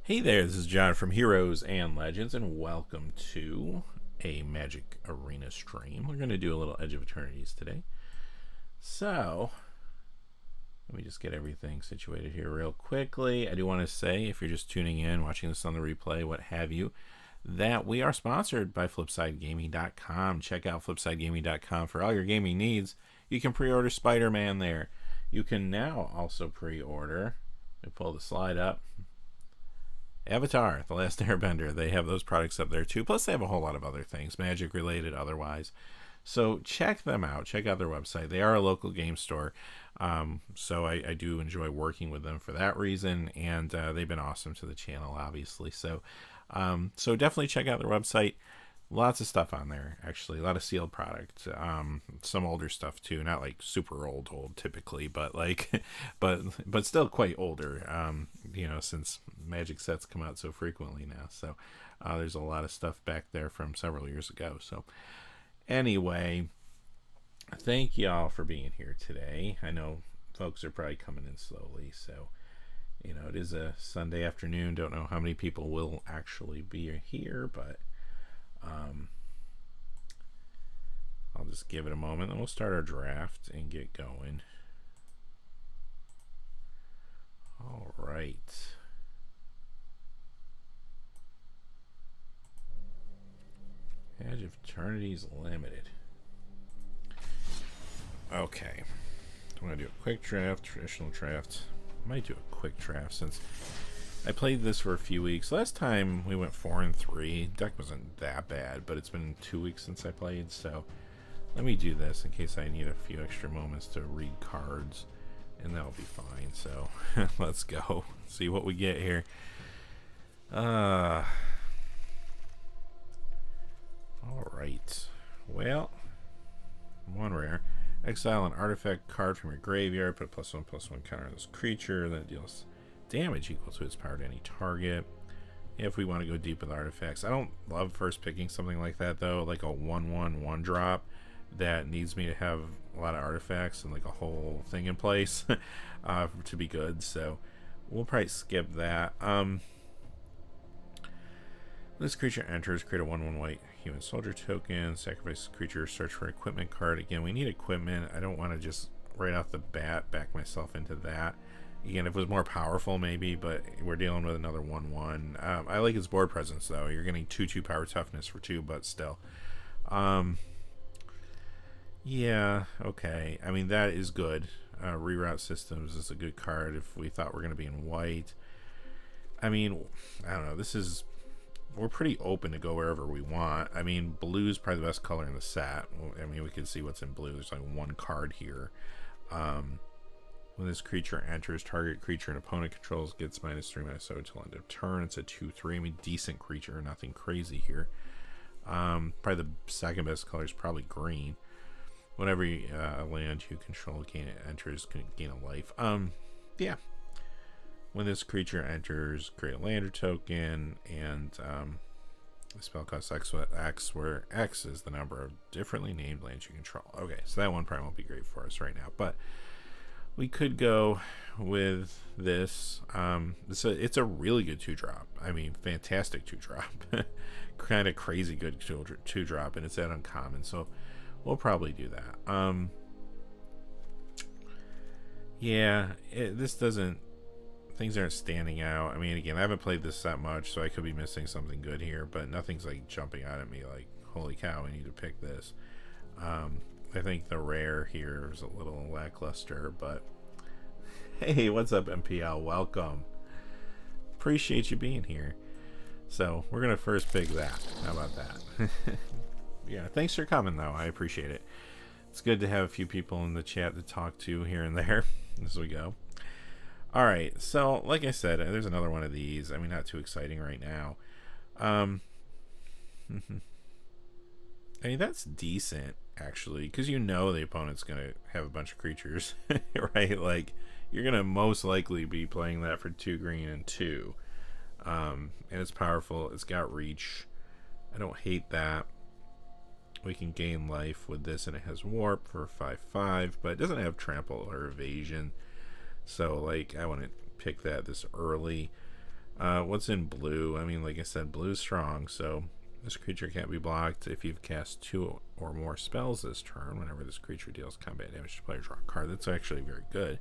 Hey there, this is John from Heroes and Legends, and welcome to a Magic Arena stream. We're going to do a little Edge of Eternities today. So, let me just get everything situated here real quickly. I do want to say, if you're just tuning in, watching this on the replay, what have you, that we are sponsored by FlipsideGaming.com. Check out FlipsideGaming.com for all your gaming needs. You can pre-order Spider-Man there. You can now also pre-order, let me pull the slide up, Avatar, The Last Airbender. They have those products up there too. Plus they have a whole lot of other things, Magic related, otherwise. So check them out. Check out their website. They are a local game store. So I do enjoy working with them for that reason. And they've been awesome to the channel, obviously. So definitely check out their website. Lots of stuff on there, actually. A lot of sealed product. Some older stuff too. Not like super old typically, but like but still quite older. Since Magic sets come out so frequently now. So there's a lot of stuff back there from several years ago. So anyway, thank y'all for being here today. I know folks are probably coming in slowly, so it is a Sunday afternoon. Don't know how many people will actually be here, but I'll just give it a moment, and we'll start our draft and get going. All right. Edge of Eternities Limited. Okay. I'm going to do a quick draft, traditional draft. I might do a quick draft since I played this for a few weeks. Last time we went 4-3. Deck wasn't that bad, but it's been 2 weeks since I played, so let me do this in case I need a few extra moments to read cards, and that'll be fine. So let's go see what we get here. All right. Well, one rare. Exile an artifact card from your graveyard. Put a +1/+1 counter on this creature. Then it deals damage equal to its power to any target. If we want to go deep with artifacts, I don't love first picking something like that though, like a 1/1 1-drop that needs me to have a lot of artifacts and like a whole thing in place to be good. So we'll probably skip that. This creature enters, create a 1/1 white human soldier token, sacrifice creature, search for equipment card. Again, we need equipment. I don't want to just right off the bat back myself into that. Again, if it was more powerful maybe, but we're dealing with another 1/1. I like its board presence though. You're getting 2/2 power toughness for 2, but still. Yeah, okay. I mean, that is good. Reroute Systems is a good card if we thought we're going to be in white. I mean, I don't know. We're pretty open to go wherever we want. I mean, blue is probably the best color in the set. I mean, we can see what's in blue. There's like one card here. When this creature enters, target creature an opponent controls gets -3/-0 until end of turn. It's a 2/3. I mean, decent creature, nothing crazy here. Probably the second best color is probably green. Whenever a land you control enters, can gain a life. Yeah. When this creature enters, create a lander token, and the spell costs X, where X is the number of differently named lands you control. Okay, so that one probably won't be great for us right now, but we could go with this. It's a really good 2-drop. I mean, fantastic 2-drop. Kind of crazy good 2-drop, and it's that uncommon, so we'll probably do that. Yeah, this doesn't... Things aren't standing out. I mean, again, I haven't played this that much, so I could be missing something good here, but nothing's like jumping out at me like, holy cow, I need to pick this. I think the rare here is a little lackluster, but hey, what's up, MPL? Welcome. Appreciate you being here. So we're gonna first pick that. How about that? Yeah, thanks for coming though. I appreciate it. It's good to have a few people in the chat to talk to here and there as we go. All right, so like I said, there's another one of these. I mean, not too exciting right now. I mean, that's decent actually, because the opponent's gonna have a bunch of creatures, right? Like, you're gonna most likely be playing that for 2 green and 2, and it's powerful. It's got reach. I don't hate that. We can gain life with this, and it has warp for 5/5, but it doesn't have trample or evasion. So, like, I wouldn't pick that this early. What's in blue? I mean, like I said, blue's strong, so this creature can't be blocked if you've cast 2 or more spells this turn. Whenever this creature deals combat damage to player, draw a card. That's actually very good.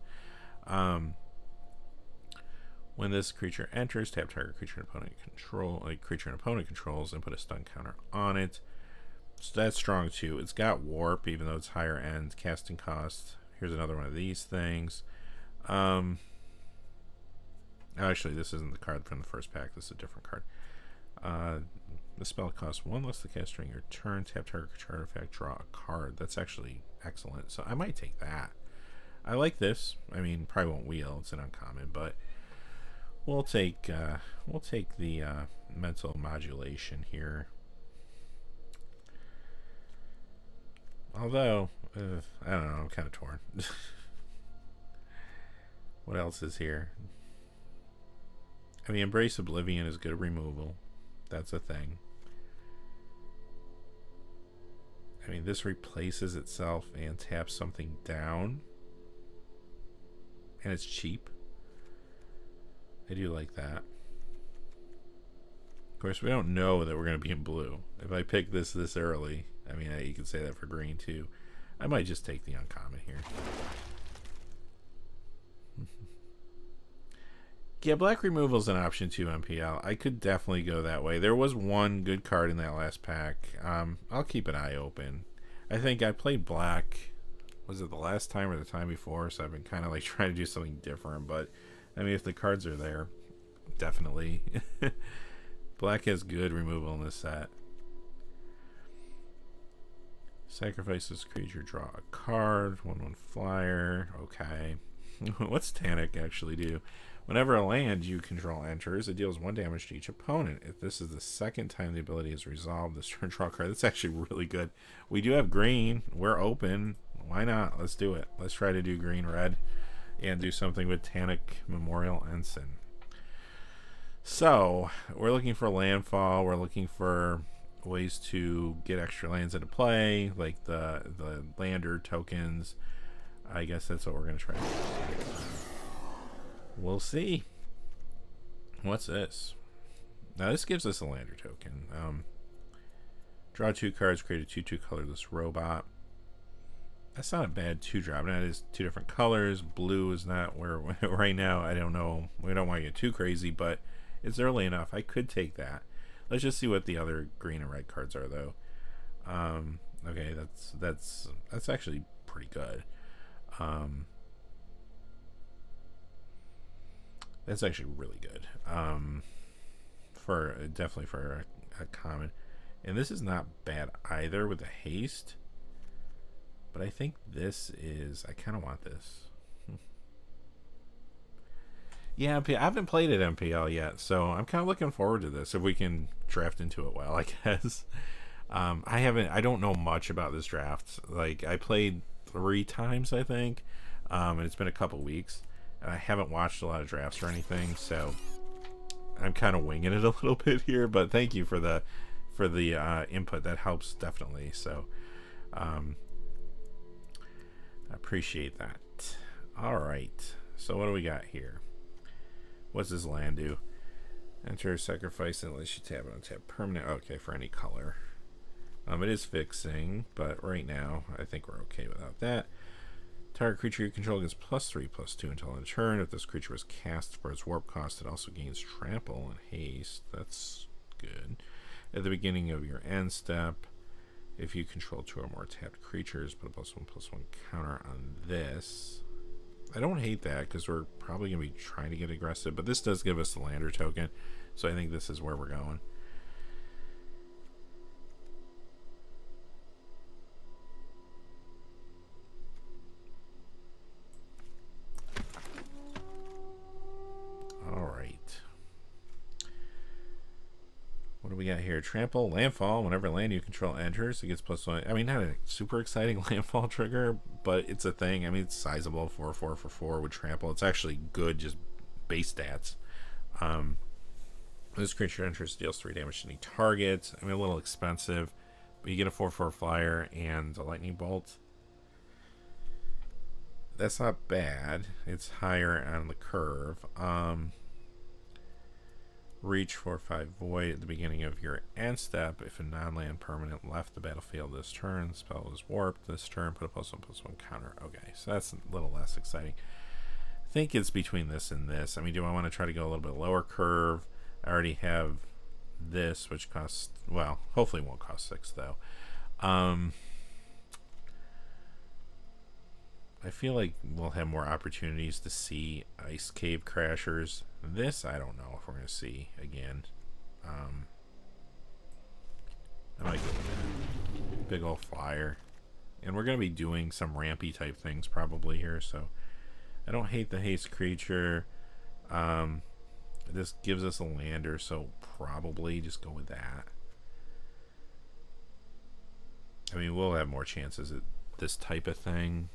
When this creature enters, tap target creature and opponent controls, and put a stun counter on it. So that's strong too. It's got warp, even though it's higher end casting cost. Here's another one of these things. Actually, this isn't the card from the first pack. This is a different card. The spell costs 1 less the cast during your turn. Tap target creature artifact, draw a card. That's actually excellent. So I might take that. I like this. I mean, probably won't wheel. It's an uncommon, but we'll take the mental modulation here. Although, I don't know, I'm kind of torn. What else is here? I mean, Embrace Oblivion is good removal. That's a thing. I mean, this replaces itself and taps something down. And it's cheap. I do like that. Of course, we don't know that we're going to be in blue. If I pick this early, I mean, you could say that for green too. I might just take the uncommon here. Yeah, black removal is an option too, MPL. I could definitely go that way. There was one good card in that last pack. I'll keep an eye open. I think I played black, was it the last time or the time before? So I've been kind of like trying to do something different. But, I mean, if the cards are there, definitely. Black has good removal in this set. Sacrifice this creature, draw a card, 1/1 flyer. Okay. What's Tanic actually do? Whenever a land you control enters, it deals 1 damage to each opponent. If this is the second time the ability is resolved, this turn draw a card. That's actually really good. We do have green. We're open. Why not? Let's do it. Let's try to do green-red and do something with Tanic Memorial Ensign. So, we're looking for landfall. We're looking for ways to get extra lands into play, like the lander tokens. I guess that's what we're going to try to do. We'll see. What's this? Now, this gives us a lander token. Draw 2 cards, create a 2/2 colorless robot. That's not a bad 2-drop. Now, it is 2 different colors. Blue is not where right now. I don't know. We don't want to get too crazy, but it's early enough. I could take that. Let's just see what the other green and red cards are, though. Okay, that's actually pretty good. That's actually really good. Definitely for a common, and this is not bad either with the haste. But I think this is. I kind of want this. Yeah, I haven't played at MPL yet, so I'm kind of looking forward to this. If we can draft into it well, I guess. I don't know much about this draft. Like, I played 3 times, I think, and it's been a couple weeks, and I haven't watched a lot of drafts or anything, so I'm kind of winging it a little bit here. But thank you for the input. That helps definitely. So, I appreciate that. All right. So what do we got here? What's this land do? Enter, sacrifice, unless you tap it on tap permanent. Okay, for any color. It is fixing, but right now I think we're okay without that. Target creature you control gets +3/+2 until end turn. If this creature was cast for its warp cost, it also gains trample and haste. That's good. At the beginning of your end step, if you control 2 or more tapped creatures, put a +1/+1 counter on this. I don't hate that because we're probably going to be trying to get aggressive, but this does give us the lander token, so I think this is where we're going. Alright. What do we got here? Trample, landfall. Whenever land you control enters, it gets +1. I mean, not a super exciting landfall trigger, but it's a thing. I mean, it's sizable. 4/4 for 4 with trample. It's actually good, just base stats. This creature enters, deals 3 damage to any target. I mean, a little expensive, but you get a 4/4 flyer and a lightning bolt. That's not bad. It's higher on the curve. Reach 4/5 Void at the beginning of your end step. If a non-land permanent left the battlefield this turn, the spell is warped this turn, put a +1/+1 counter. Okay, so that's a little less exciting. I think it's between this and this. I mean, do I want to try to go a little bit lower curve? I already have this, which costs, well, hopefully won't cost 6 though. I feel like we'll have more opportunities to see Ice Cave Crashers. This, I don't know if we're going to see again. I might go with that. Big old flyer. And we're going to be doing some rampy type things probably here, so I don't hate the haste creature. This gives us a lander, so probably just go with that. I mean, we'll have more chances at this type of thing.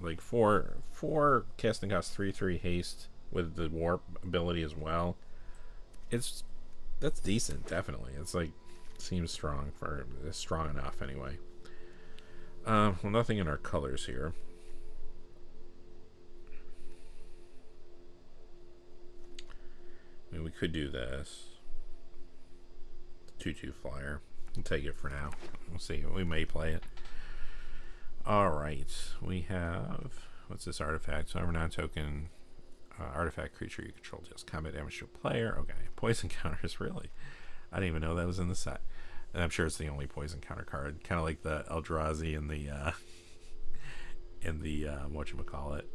Like four casting cost 3/3 haste with the warp ability as well. That's decent, definitely. It's like seems strong for strong enough anyway. Well, nothing in our colors here. I mean, we could do this 2/2 flyer. We'll take it for now. We'll see. We may play it. Alright, we have, what's this artifact? So every non-token artifact creature you control deals combat damage to a player. Okay, poison counters, really? I didn't even know that was in the set. And I'm sure it's the only poison counter card. Kind of like the Eldrazi and the whatchamacallit,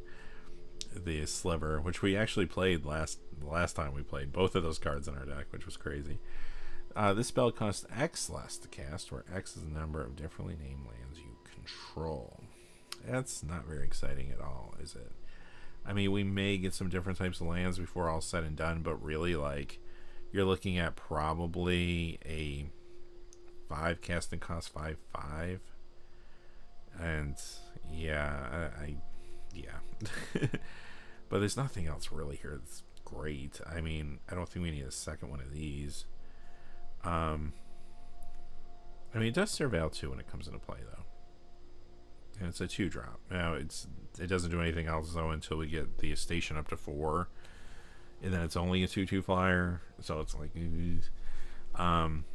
the Sliver, which we actually played the last time we played both of those cards in our deck, which was crazy. This spell costs X less to cast, where X is the number of differently named lands you control. That's not very exciting at all, is it? I mean, we may get some different types of lands before all said and done, but really, like, you're looking at probably a 5 casting cost 5/5, and yeah, yeah. But there's nothing else really here that's great. I mean, I don't think we need a second one of these. I mean, it does surveil 2 when it comes into play, though. And it's a 2-drop. Now, it doesn't do anything else, though, until we get the station up to 4. And then it's only a 2/2 flyer. So it's like... I'm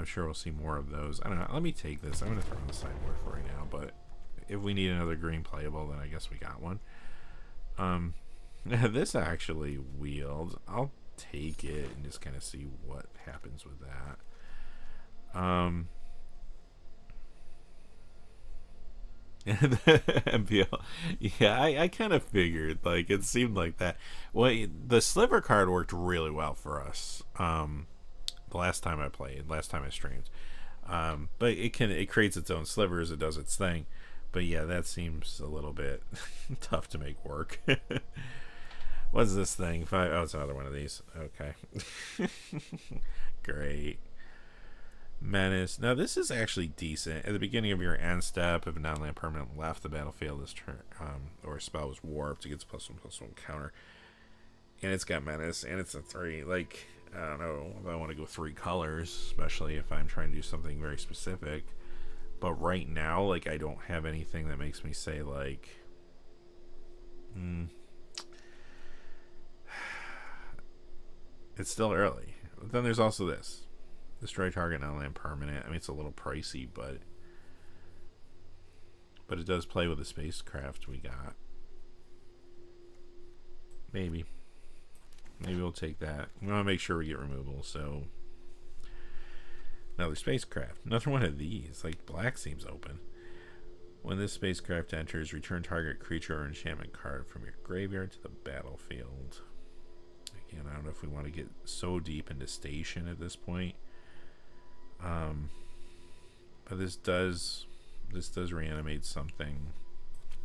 sure we'll see more of those. I don't know. Let me take this. I'm going to throw it on the sideboard for right now. But if we need another green playable, then I guess we got one. This actually wheeled. I'll take it and just kind of see what happens with that. MPL. Yeah, I kind of figured, like, it seemed like that. Well, the Sliver card worked really well for us the last time I played, last time I streamed. But it creates its own slivers, it does its thing. But yeah, that seems a little bit tough to make work. What's this thing? Oh, it's another one of these. Okay. Great. Menace. Now, this is actually decent. At the beginning of your end step, if a non-land permanent left the battlefield this turn, or a spell was warped, it gets +1/+1 counter. And it's got Menace, and it's a 3. Like, I don't know if I want to go 3 colors, especially if I'm trying to do something very specific. But right now, like, I don't have anything that makes me say, like, it's still early. But then there's also this. Destroy target non-land permanent. I mean, it's a little pricey, but it does play with the spacecraft we got. Maybe we'll take that. We want to make sure we get removal, so another spacecraft. Another one of these. Like, black seems open. When this spacecraft enters, return target creature or enchantment card from your graveyard to the battlefield. Again, I don't know if we want to get so deep into station at this point. But this does reanimate something.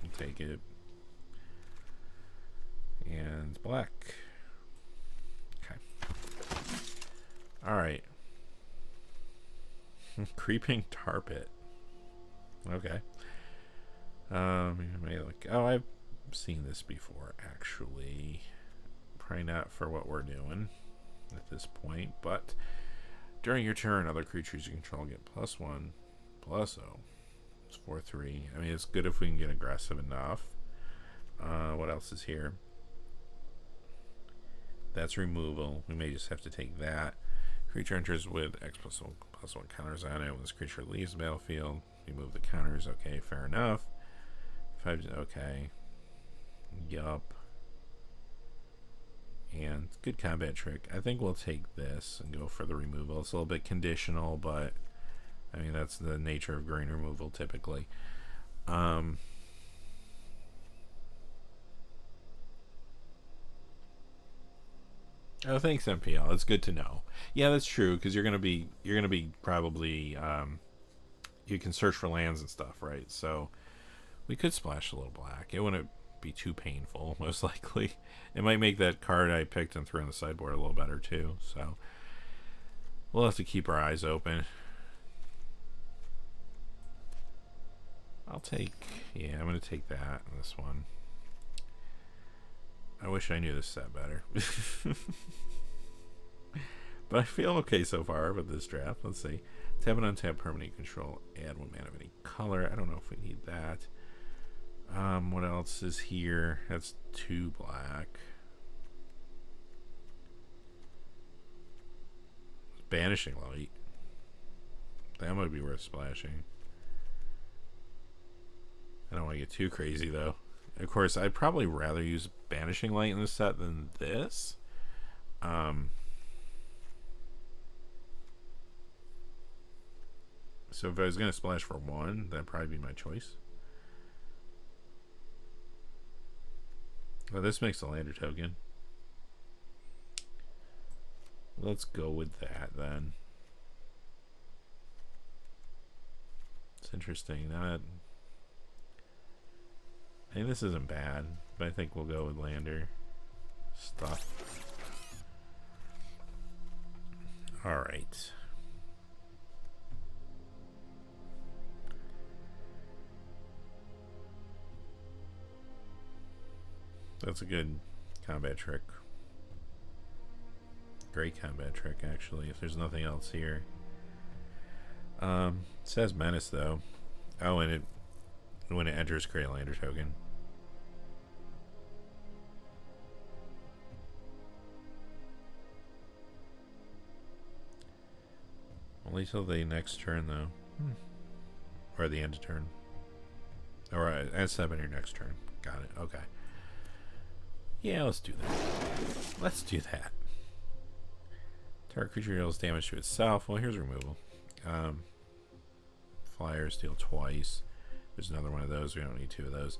I'll take it. And black. Okay. Alright. Creeping Tar Pit. Okay. Oh, I've seen this before, actually. Probably not for what we're doing at this point, but during your turn, other creatures you control get +1/+0. It's 4/3. I mean, it's good if we can get aggressive enough. What else is here? That's removal. We may just have to take that. Creature enters with X+1/+1 counters on it. When this creature leaves the battlefield, remove the counters. Okay, fair enough. Okay. Yup. And good combat trick. I think we'll take this and go for the removal. It's a little bit conditional, but I mean that's the nature of green removal typically. Oh, thanks, MPL. It's good to know. Yeah, that's true because you're gonna be probably you can search for lands and stuff, right? So we could splash a little black. It wouldn't be too painful, most likely. It might make that card I picked and threw on the sideboard a little better too. So we'll have to keep our eyes open. I'll take, yeah, I'm gonna take that and this one. I wish I knew this set better. But I feel okay so far with this draft. Let's see. Tap and untap permanent control. Add 1 mana of any color. I don't know if we need that. What else is here? That's 2 black. Banishing Light. That might be worth splashing. I don't want to get too crazy though. Of course, I'd probably rather use Banishing Light in this set than this. So if I was going to splash for 1, that'd probably be my choice. Well, this makes a lander token. Let's go with that then. It's interesting. I think this isn't bad, but I think we'll go with lander stuff. Alright. That's a good combat trick. Great combat trick, actually, if there's nothing else here. It says Menace, though. Oh, and when it enters, create a lander token. Only till the next turn, though. Or the end of turn. Or at 7 your next turn. Got it. Okay. Yeah, let's do that. Let's do that. Target creature deals damage to itself. Well, here's removal. Flyers deal twice. There's another one of those. We don't need 2 of those.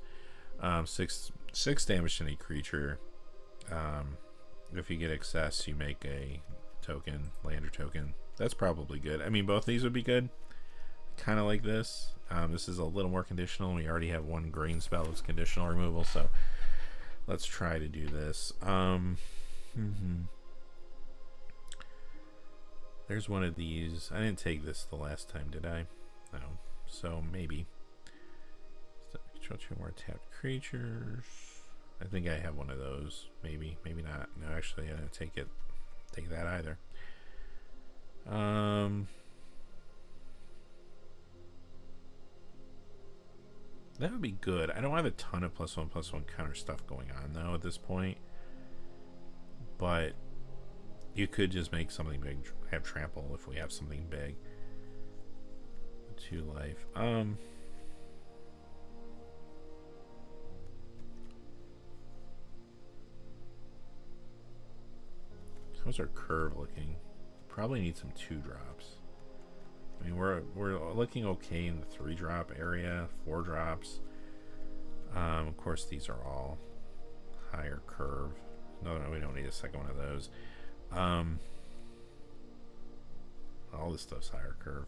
6 damage to any creature. If you get excess, you make a token, lander token. That's probably good. I mean, both these would be good. Kind of like this. This is a little more conditional. We already have 1 green spell that's conditional removal, so let's try to do this. There's one of these. I didn't take this the last time, did I? No. So maybe. Control 2 more tapped creatures. I think I have one of those. Maybe. Maybe not. No, actually, I didn't take that either. That would be good. I don't have a ton of +1/+1 counter stuff going on though at this point, but you could just make something big, have trample if we have something big. 2 life. How's our curve looking? Probably need some 2 drops. I mean, we're looking okay in the 3 drop area, 4 drops. Of course, these are all higher curve. No, we don't need a second one of those. All this stuff's higher curve,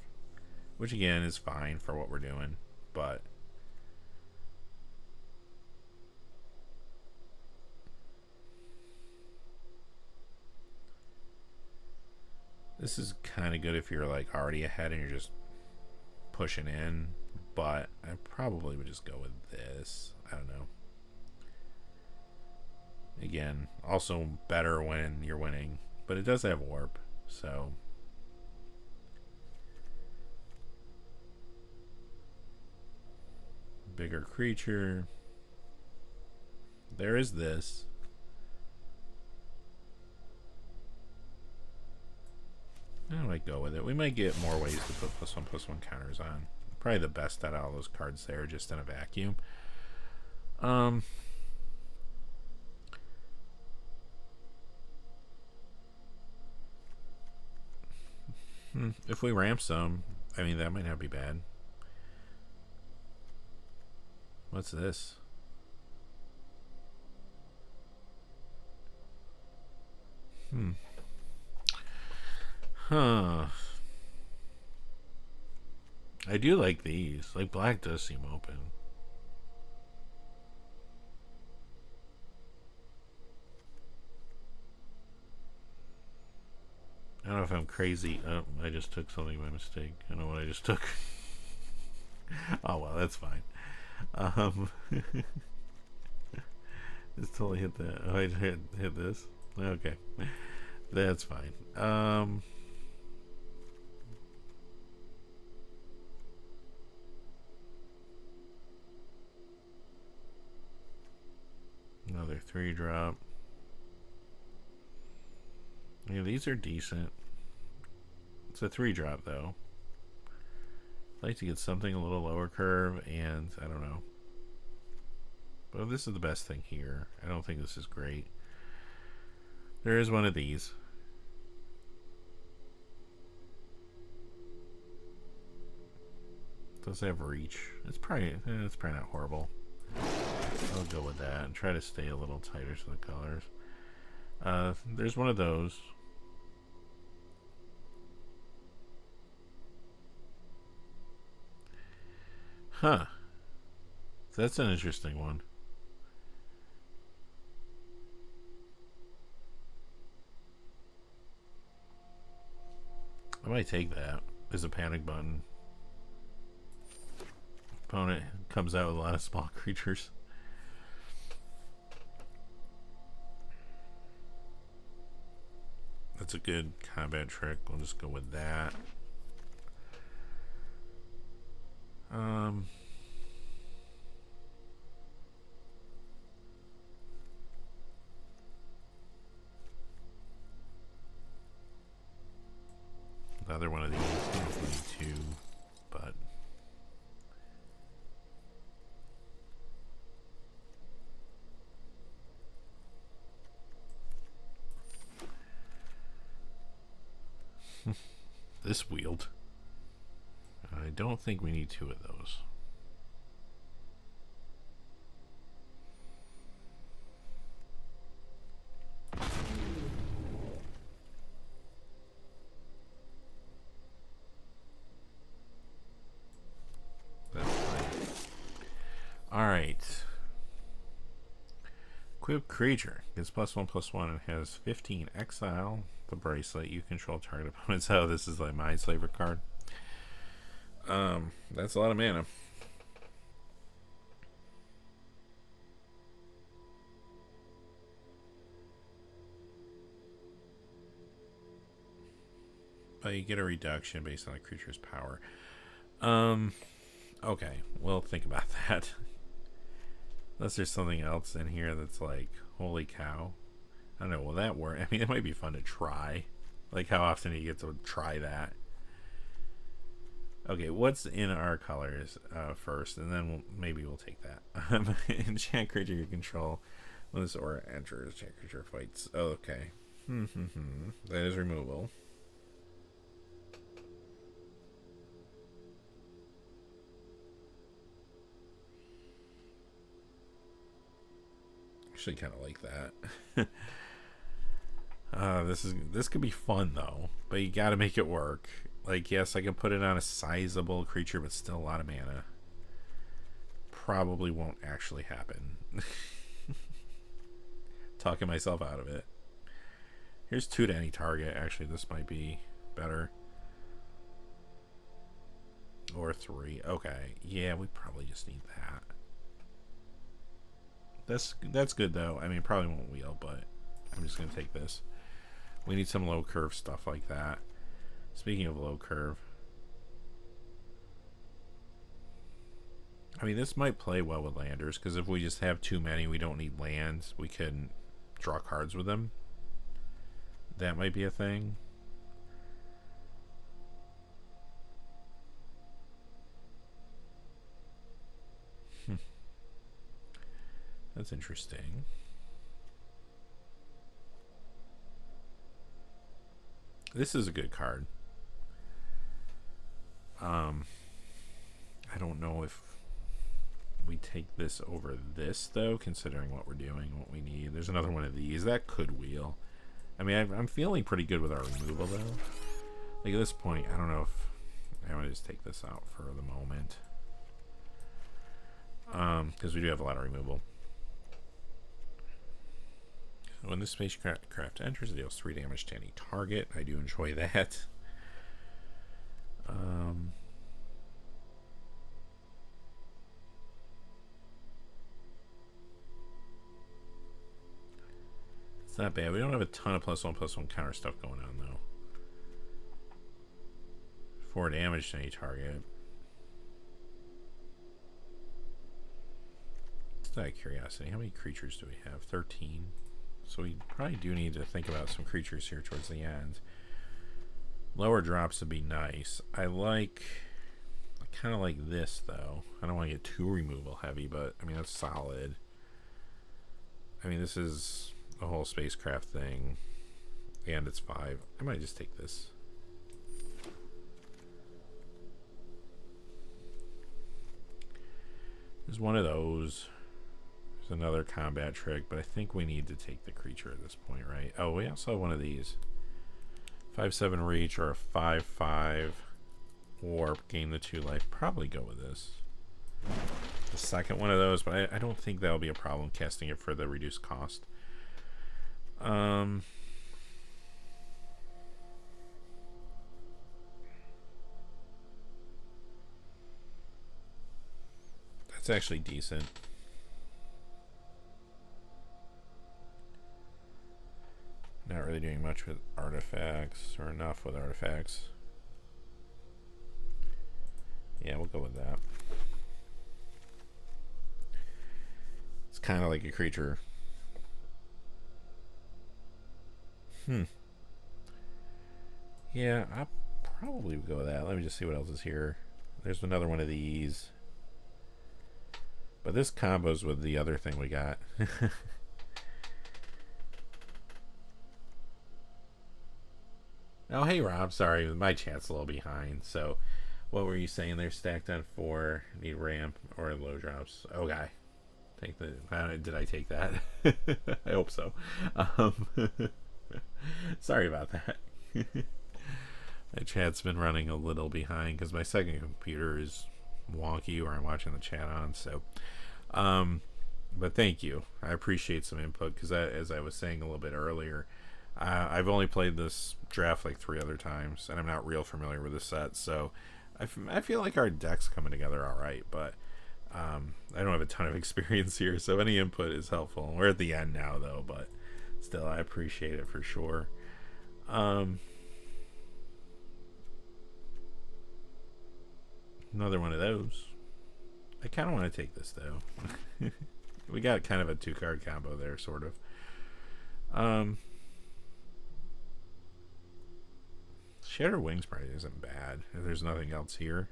which again is fine for what we're doing, but this is kind of good if you're like already ahead and you're just pushing in, but I probably would just go with this. I don't know. Again, also better when you're winning, but it does have warp, so bigger creature. There is this. I might go with it. We might get more ways to put +1/+1 counters on. Probably the best out of all those cards there, just in a vacuum. If we ramp some, I mean, that might not be bad. What's this? Huh. I do like these. Like, black does seem open. I don't know if I'm crazy. Oh, I just took something by mistake. I don't know what I just took. Oh, well, that's fine. Just totally hit that. Oh, I hit this. Okay. That's fine. Another 3-drop. Yeah, these are decent. It's a 3-drop though. I'd like to get something a little lower curve, and I don't know. But this is the best thing here. I don't think this is great. There is one of these. Does have reach. It's probably not horrible. I'll go with that and try to stay a little tighter to the colors. There's one of those. Huh. That's an interesting one. I might take that as a panic button. Opponent comes out with a lot of small creatures. That's a good combat trick. We'll just go with that. Another one of these. I need 2, but this wheeled. I don't think we need 2 of those. That's fine. Alright. Equipped creature gets +1/+1 and has 15 exile. The bracelet, you control target opponents. Oh, this is like my favorite card. That's a lot of mana. But you get a reduction based on the creature's power. Okay, we'll think about that. Unless there's something else in here that's like, holy cow. I don't know, will that work? I mean, it might be fun to try. Like, how often do you get to try that? Okay, what's in our colors first, and then maybe we'll take that. Enchant creature you control. When this aura enters, enchant creature fights. Oh, okay. That is removal. Actually, kind of like that. This could be fun though, but you got to make it work. Like, yes, I can put it on a sizable creature, but still a lot of mana. Probably won't actually happen. Talking myself out of it. Here's 2 to any target. Actually, this might be better. Or 3. Okay. Yeah, we probably just need that. That's good though. I mean, probably won't wheel, but I'm just gonna take this. We need some low curve stuff like that. Speaking of low curve, I mean, this might play well with landers, because if we just have too many, we don't need lands. We can draw cards with them. That might be a thing. That's interesting. This is a good card. I don't know if we take this over this, though, considering what we're doing, what we need. There's another one of these. That could wheel. I mean, I'm feeling pretty good with our removal, though. Like, at this point, I don't know if I want to just take this out for the moment. Because we do have a lot of removal. When this spacecraft enters, it deals 3 damage to any target. I do enjoy that. It's not bad. We don't have a ton of +1/+1 counter stuff going on, though. 4 damage to any target. Just out of curiosity, how many creatures do we have? 13. So we probably do need to think about some creatures here towards the end. Lower drops would be nice. I kind of like this, though. I don't want to get too removal heavy, but I mean, that's solid. I mean, this is a whole spacecraft thing, and it's 5. I might just take this. There's one of those. There's another combat trick, but I think we need to take the creature at this point, right? Oh, we also have one of these. 5/7 reach or a 5/5 warp, gain the 2 life. Probably go with this. The second one of those, but I don't think that'll be a problem casting it for the reduced cost. That's actually decent. Not really doing much with artifacts, or enough with artifacts. Yeah, we'll go with that. It's kind of like a creature. Yeah, I'll probably go with that. Let me just see what else is here. There's another one of these. But this combos with the other thing we got. Oh, hey, Rob. Sorry, my chat's a little behind. So, what were you saying? They're stacked on 4. Need ramp or low drops. Okay. Take the. Did I take that? I hope so. Sorry about that. My chat's been running a little behind because my second computer is wonky where I'm watching the chat on. So, but thank you. I appreciate some input because, as I was saying a little bit earlier, I've only played this draft like 3 other times, and I'm not real familiar with the set, so I feel like our deck's coming together all right, but I don't have a ton of experience here, so any input is helpful. We're at the end now, though, but still, I appreciate it for sure. Another one of those. I kind of want to take this, though. We got kind of a 2-card combo there, sort of. Shatter Wings probably isn't bad if there's nothing else here.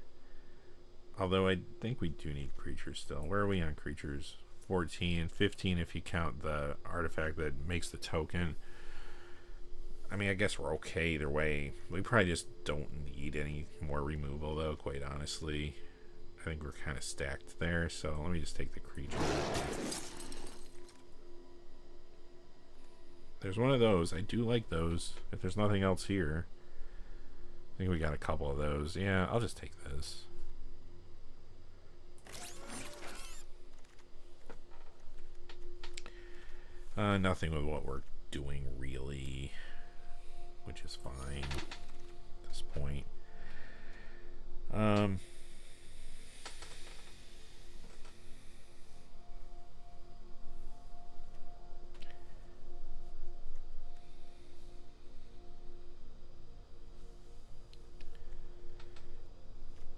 Although I think we do need creatures still. Where are we on creatures? 14, 15 if you count the artifact that makes the token. I mean, I guess we're okay either way. We probably just don't need any more removal, though, quite honestly. I think we're kind of stacked there, so let me just take the creature. There's one of those. I do like those. If there's nothing else here. I think we got a couple of those. Yeah, I'll just take this. Nothing with what we're doing, really. Which is fine at this point.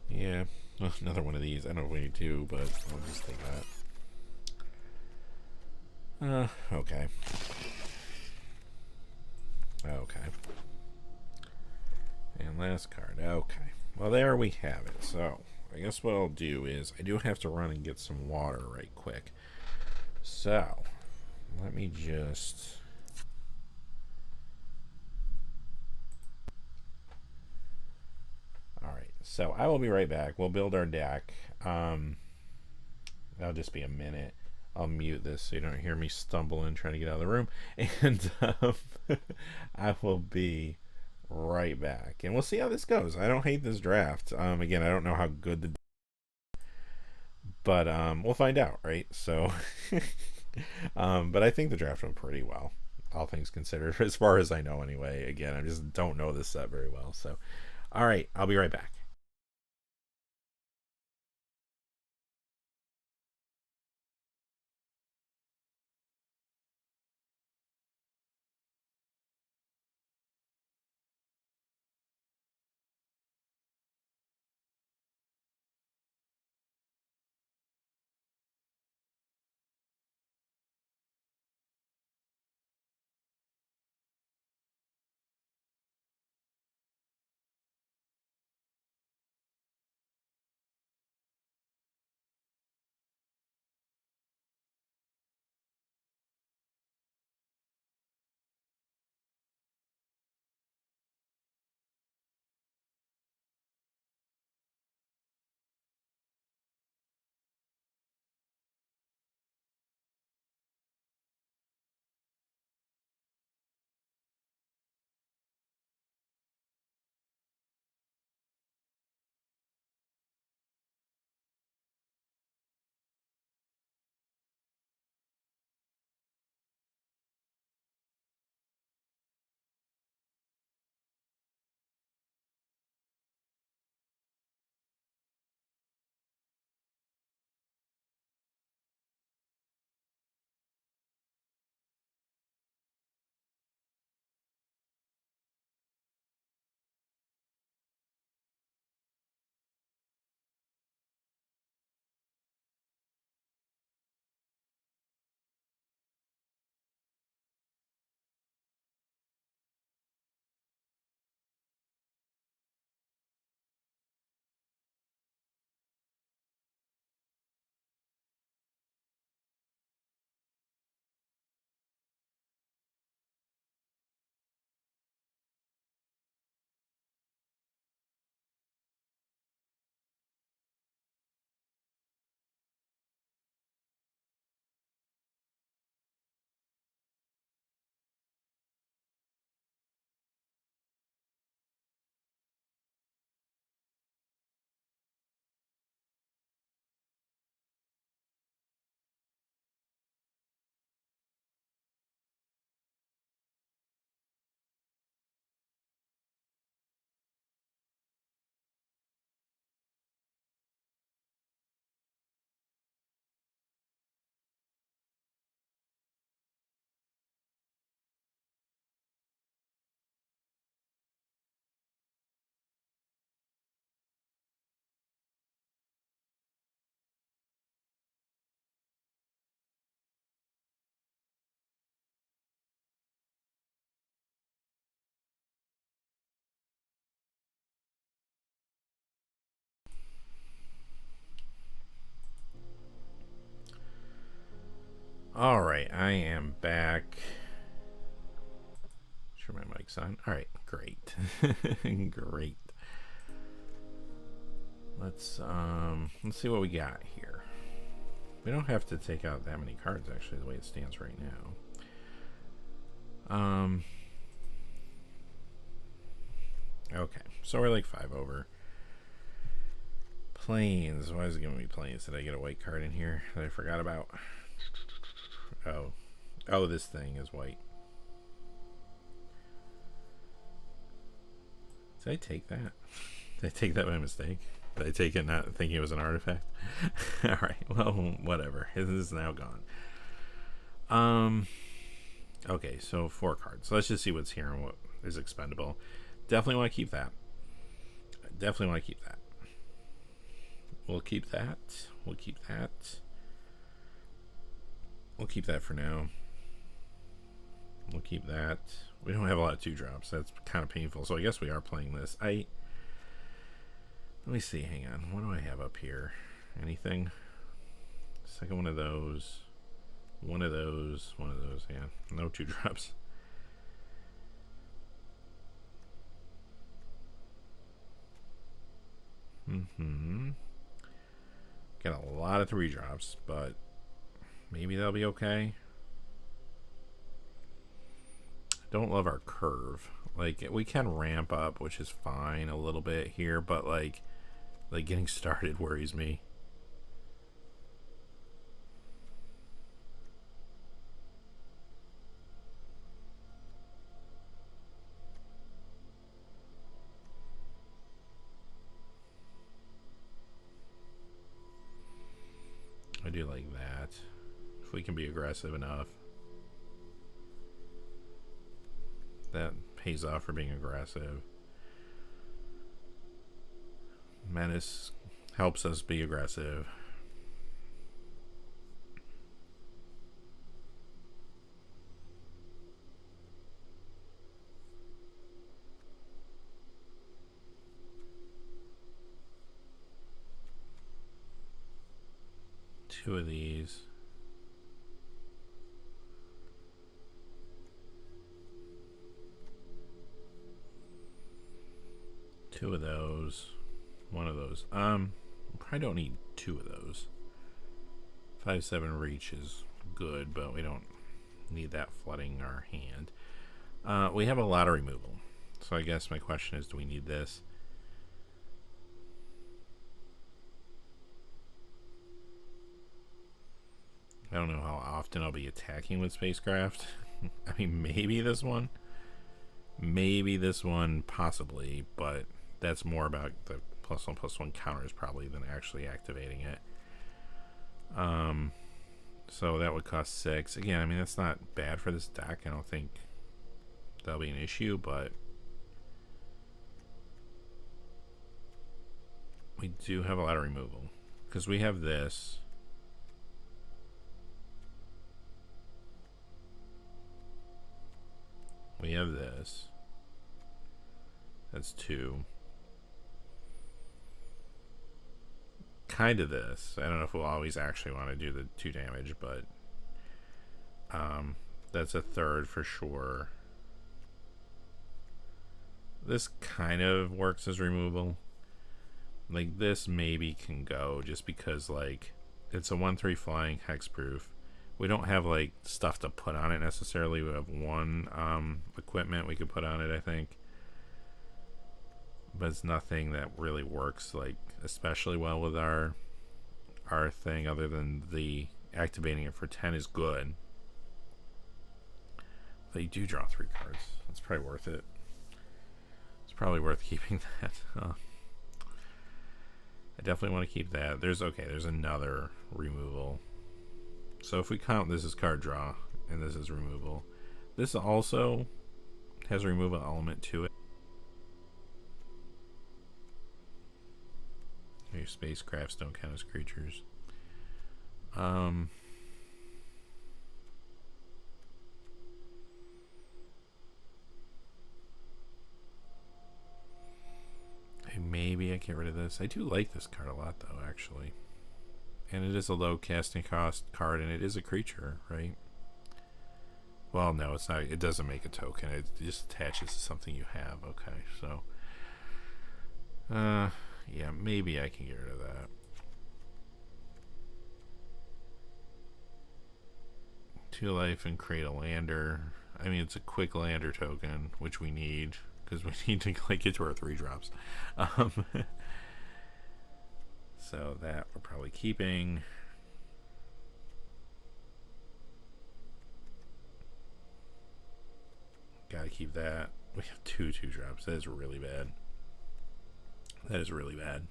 Yeah, well, another one of these. I don't know if we need 2, but I'll just take that. Okay. Okay. And last card. Okay. Well, there we have it. So, I guess what I'll do is I do have to run and get some water right quick. So let me just... Alright, so I will be right back. We'll build our deck. That'll just be a minute. I'll mute this so you don't hear me stumbling trying to get out of the room. And I will be right back. And we'll see how this goes. I don't hate this draft. Again, I don't know how good the... But we'll find out, right? So... but I think the draft went pretty well, all things considered, as far as I know anyway. Again, I just don't know this set very well. So, all right, I'll be right back. All right, I am back. Sure, my mic's on. All right, great. Great. Let's see what we got here. We don't have to take out that many cards, actually, the way it stands right now. Okay, so we're like 5 over. Planes. Why is it giving me planes? Did I get a white card in here that I forgot about? Oh, this thing is white. Did I take that? Did I take that by mistake? Did I take it not thinking it was an artifact? Alright, well, whatever. It is now gone. Okay, so 4 cards. So let's just see what's here and what is expendable. Definitely want to keep that. Definitely want to keep that. We'll keep that. We'll keep that. We'll keep that for now. We'll keep that. We don't have a lot of 2-drops. That's kind of painful. So I guess we are playing this. Let me see, hang on. What do I have up here? Anything? Second one of those. One of those. One of those, yeah. No 2-drops. Got a lot of 3-drops, but maybe that'll be okay. Don't love our curve. Like, we can ramp up, which is fine a little bit here, but like getting started worries me. I do like that. If we can be aggressive enough. That pays off for being aggressive. Menace helps us be aggressive. Two of these. Two of those. One of those. Probably don't need two of those. 5/7 reach is good, but we don't need that flooding our hand. We have a lot of removal. So I guess my question is, do we need this? I don't know how often I'll be attacking with spacecraft. I mean, maybe this one. Maybe this one, possibly, but that's more about the +1/+1 counters probably than actually activating it. So that would cost 6. Again, I mean, that's not bad for this deck. I don't think that'll be an issue, but we do have a lot of removal because we have this. We have this. That's 2. Kind of this. I don't know if we'll always actually want to do the 2 damage, but that's a 3rd for sure. This kind of works as removal. Like, this maybe can go just because, like, it's a 1/3 flying hexproof. We don't have like stuff to put on it necessarily. We have one equipment we could put on it, I think, but it's nothing that really works like especially well with our thing, other than the activating it for 10 is good. But you do draw 3 cards. It's probably worth it. It's probably worth keeping that. I definitely want to keep that. There's another removal. So if we count this as card draw and this is removal, this also has a removal element to it. Your spacecrafts don't count as creatures. Maybe I get rid of this. I do like this card a lot though, actually. And it is a low casting cost card, and it is a creature, right? Well, no, it's not. It doesn't make a token. It just attaches to something you have. Okay, so yeah, maybe I can get rid of that. Two life and create a lander. I mean, it's a quick lander token, which we need because we need to like get to our 3 drops. So that we're probably keeping. Gotta keep that. We have 2 2-drops. That is really bad. That is really bad.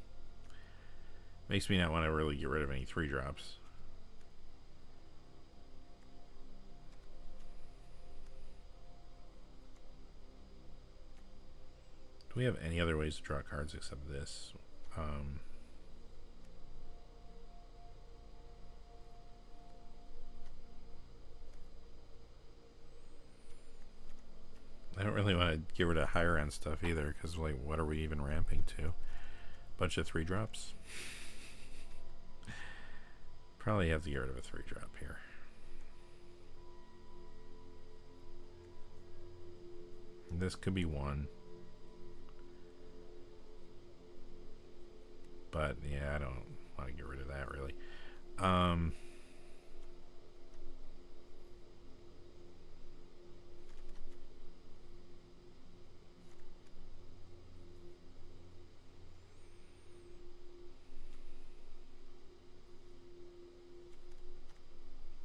Makes me not want to really get rid of any 3-drops. Do we have any other ways to draw cards except this? I don't really want to get rid of higher end stuff either, because like, what are we even ramping to? bunch of 3-drops. Probably have to get rid of a 3-drop here. This could be one. But yeah, I don't want to get rid of that really.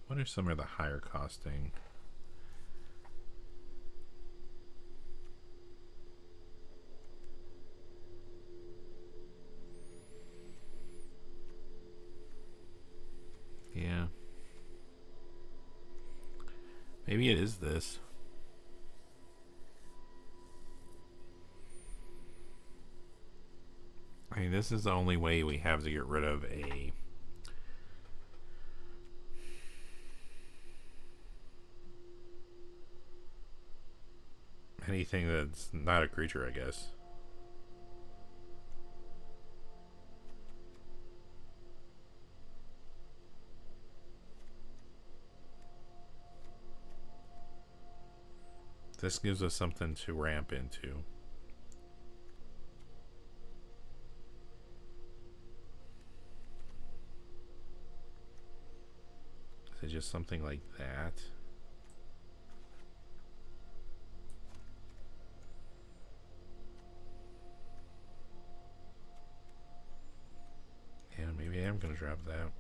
What are some of the higher costing? Yeah. Maybe it is this. I mean, this is the only way we have to get rid of a anything that's not a creature, I guess. This gives us something to ramp into. Is it just something like that? Yeah, maybe I am going to drop that.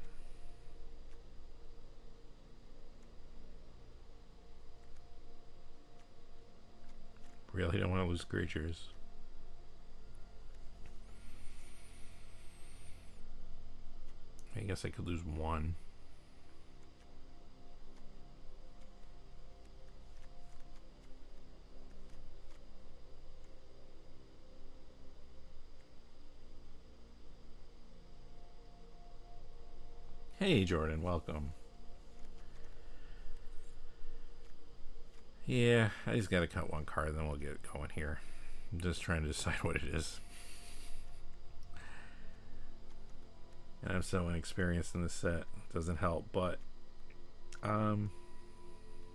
Really don't want to lose creatures. I guess I could lose one. Hey Jordan, welcome. Yeah, I just gotta cut one card, then we'll get going here. I'm just trying to decide what it is. And I'm so inexperienced in this set. It doesn't help, but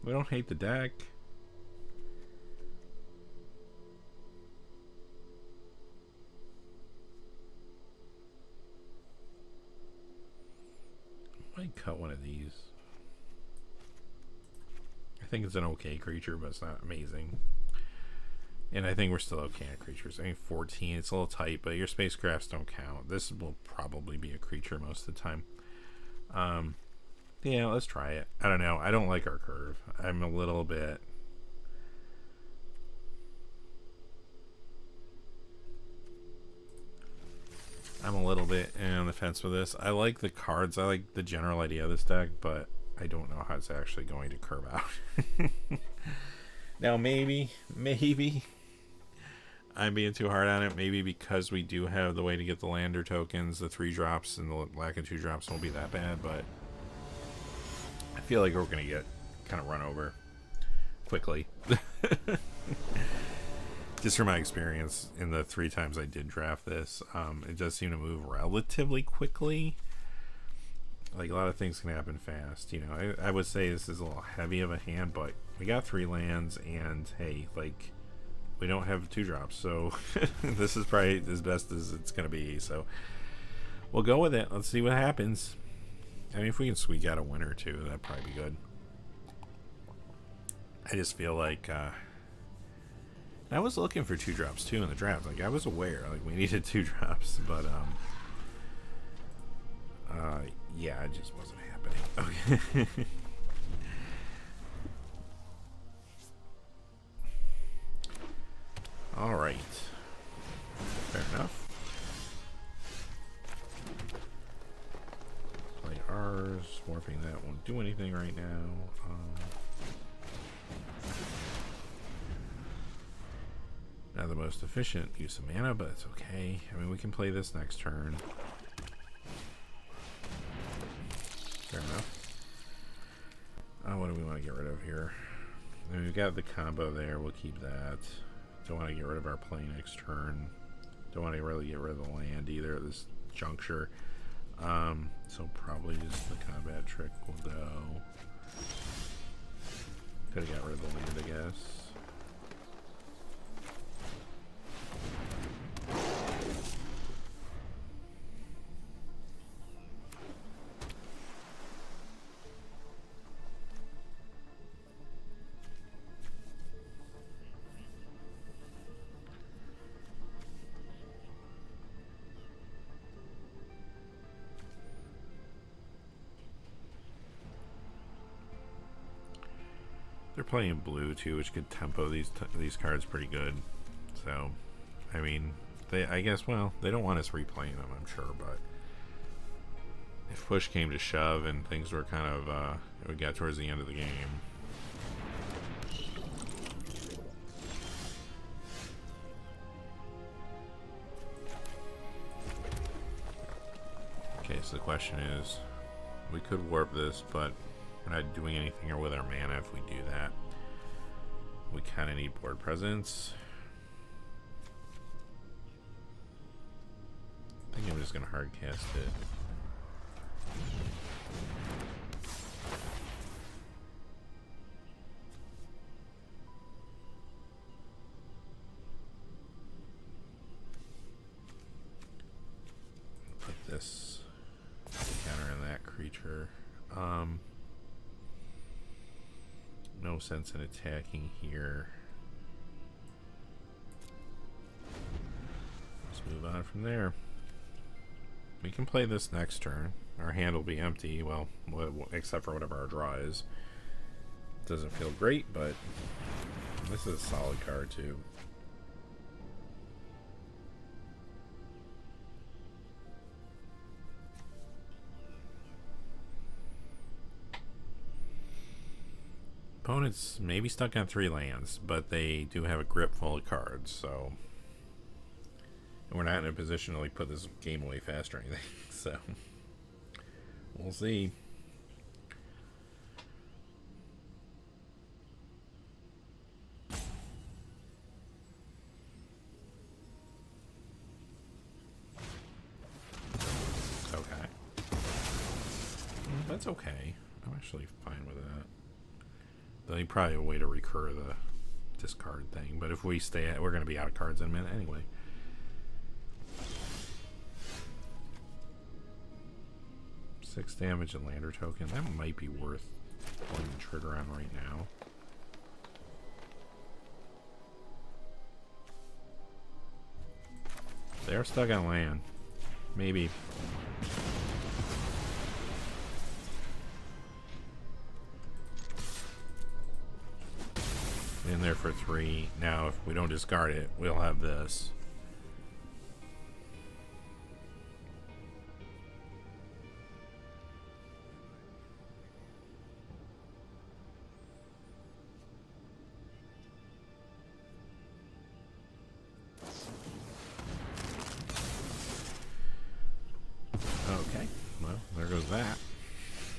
we don't hate the deck. I might cut one of these. I think it's an okay creature, but it's not amazing. And I think we're still okay on creatures. I mean, 14, it's a little tight, but your spacecrafts don't count. This will probably be a creature most of the time. Yeah, let's try it. I don't know. I don't like our curve. I'm a little bit... on the fence with this. I like the cards. I like the general idea of this deck, but I don't know how it's actually going to curve out. Now, maybe I'm being too hard on it. Maybe because we do have the way to get the lander tokens, the 3-drops and the lack of 2-drops won't be that bad, but I feel like we're going to get kind of run over quickly. Just from my experience in the 3 times I did draft this, it does seem to move relatively quickly. Like, a lot of things can happen fast. You know, I would say this is a little heavy of a hand, but we got 3 lands, and hey, like, we don't have 2-drops, so this is probably as best as it's going to be. So we'll go with it. Let's see what happens. I mean, if we can squeak out a win or two, that'd probably be good. I just feel like I was looking for 2-drops too in the draft. Like, I was aware, like, we needed 2-drops, but yeah, it just wasn't happening. Okay. All right. Fair enough. Play ours. Morphing that won't do anything right now. Not the most efficient use of mana, but it's okay. I mean, we can play this next turn. Fair enough. What do we want to get rid of here? I mean, we've got the combo there. We'll keep that. Don't want to get rid of our play next turn. Don't want to really get rid of the land either at this juncture. So probably just the combat trick will go. Could have got rid of the land, I guess. They're playing blue too, which could tempo these cards pretty good. So, I mean, I guess, well, they don't want us replaying them, I'm sure, but if push came to shove and things were kind of, we got towards the end of the game. Okay, so the question is, we could warp this, but we're not doing anything with our mana if we do that. We kind of need board presence. I think I'm just going to hard cast it. Put this counter in that creature. No sense in attacking here. Let's move on from there. We can play this next turn. Our hand will be empty, well, except for whatever our draw is. Doesn't feel great, but this is a solid card too. Opponents may be stuck on 3 lands, but they do have a grip full of cards, so we're not in a position to like put this game away fast or anything. So we'll see. Okay, that's okay. I'm actually fine with that. They probably have a way to recur the discard thing, but if we stay at, we're going to be out of cards in a minute anyway. Six damage and lander token. That might be worth pulling the trigger on right now. They're stuck on land. Maybe. In there for 3. Now, if we don't discard it, we'll have this. Okay, well, there goes that.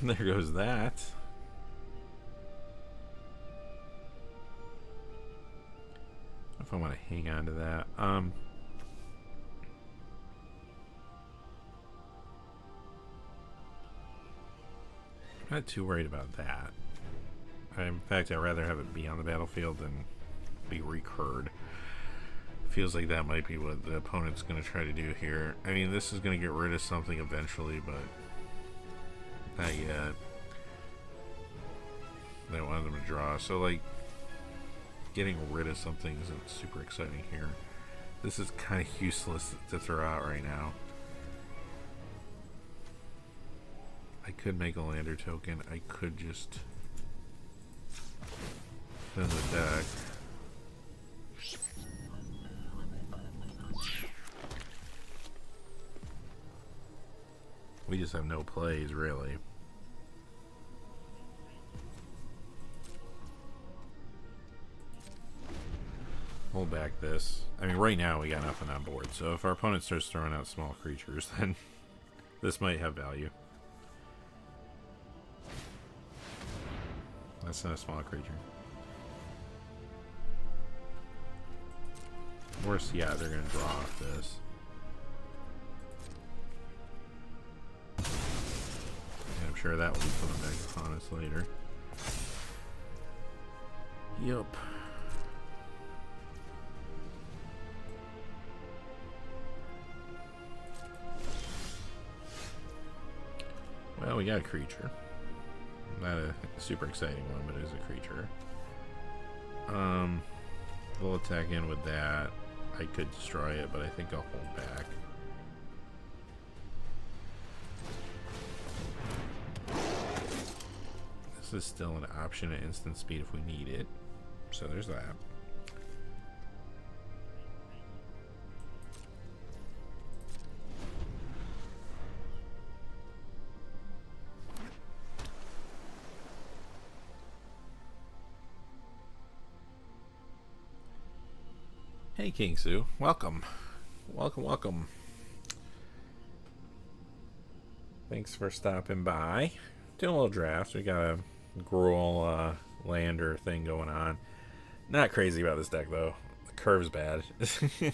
There goes that. If I want to hang on to that. I'm not too worried about that. In fact, I'd rather have it be on the battlefield than be recurred. Feels like that might be what the opponent's going to try to do here. I mean, this is going to get rid of something eventually, but not yet. They wanted them to draw, so like getting rid of something isn't super exciting here. This is kind of useless to throw out right now. I could make a lander token. I could just thin the deck. We just have no plays, really. Hold back this. I mean, right now we got nothing on board, so if our opponent starts throwing out small creatures, then this might have value. That's not a small creature. Worse, yeah, they're gonna draw off this. And I'm sure that will be coming back upon us later. Yup. Well, we got a creature. Not a super exciting one, but it is a creature. We'll attack in with that. I could destroy it, but I think I'll hold back. This is still an option at instant speed if we need it. So there's that. Hey King Sue, welcome. Welcome. Thanks for stopping by. Doing a little draft. We got a Gruul lander thing going on. Not crazy about this deck though. The curve's bad.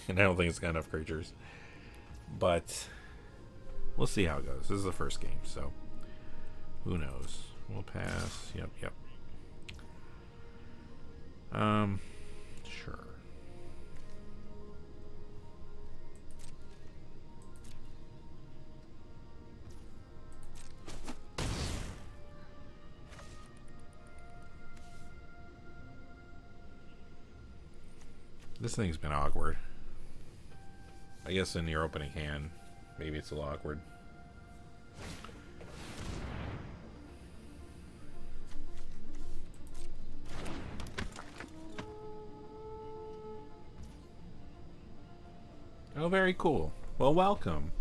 And I don't think it's got enough creatures. But we'll see how it goes. This is the first game, so who knows. We'll pass. Yep. Sure. This thing's been awkward. I guess in your opening hand, maybe it's a little awkward. Oh, very cool. Well, welcome.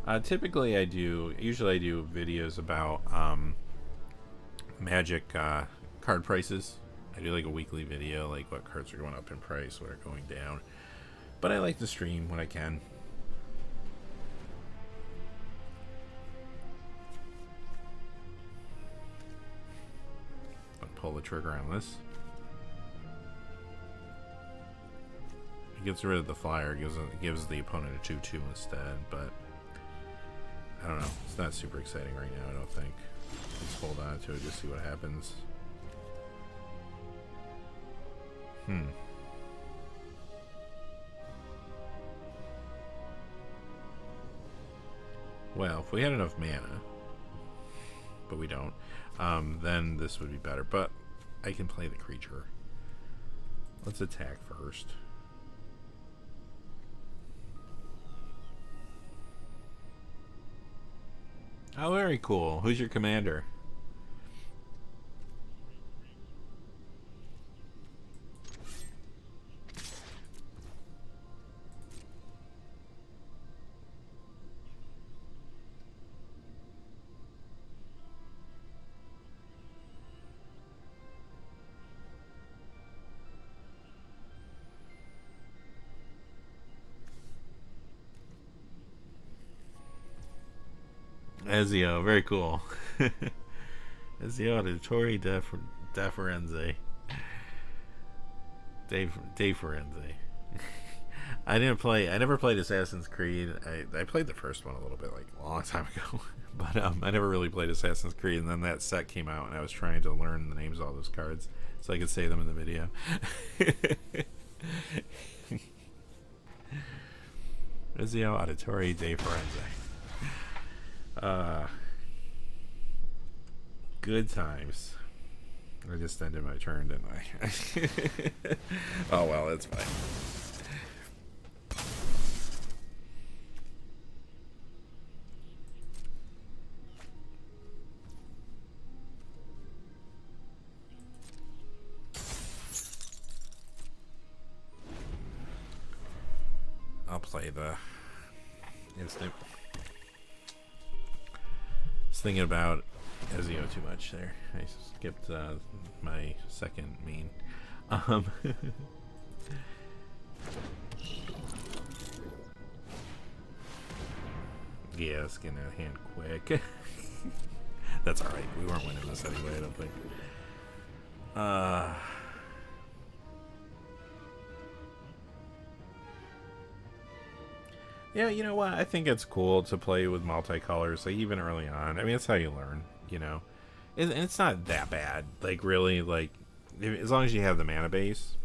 Usually I do videos about Magic card prices. I do like a weekly video, like what cards are going up in price, what are going down. But I like to stream when I can. I'll pull the trigger on this. It gets rid of the flyer, gives the opponent a 2/2 instead, but I don't know. It's not super exciting right now, I don't think. Let's hold on to it, just see what happens. Well, if we had enough mana, but we don't, then this would be better. But I can play the creature. Let's attack first. Oh, very cool. Who's your commander? Ezio, very cool. Ezio Auditore da Firenze. De Firenze. I never played Assassin's Creed. I played the first one a little bit, like a long time ago. But I never really played Assassin's Creed, and then that set came out, and I was trying to learn the names of all those cards so I could say them in the video. Ezio Auditore de Firenze. Good times. I just ended my turn, didn't I? Oh well, it's fine. I'll play the instant. Thinking about Ezio too much there. I skipped my second main. Yeah, let's get out of hand quick. That's alright. We weren't winning this anyway, I don't think. Yeah, you know what? I think it's cool to play with multicolors, like even early on. I mean, that's how you learn, you know. And it's not that bad, like really, like as long as you have the mana base.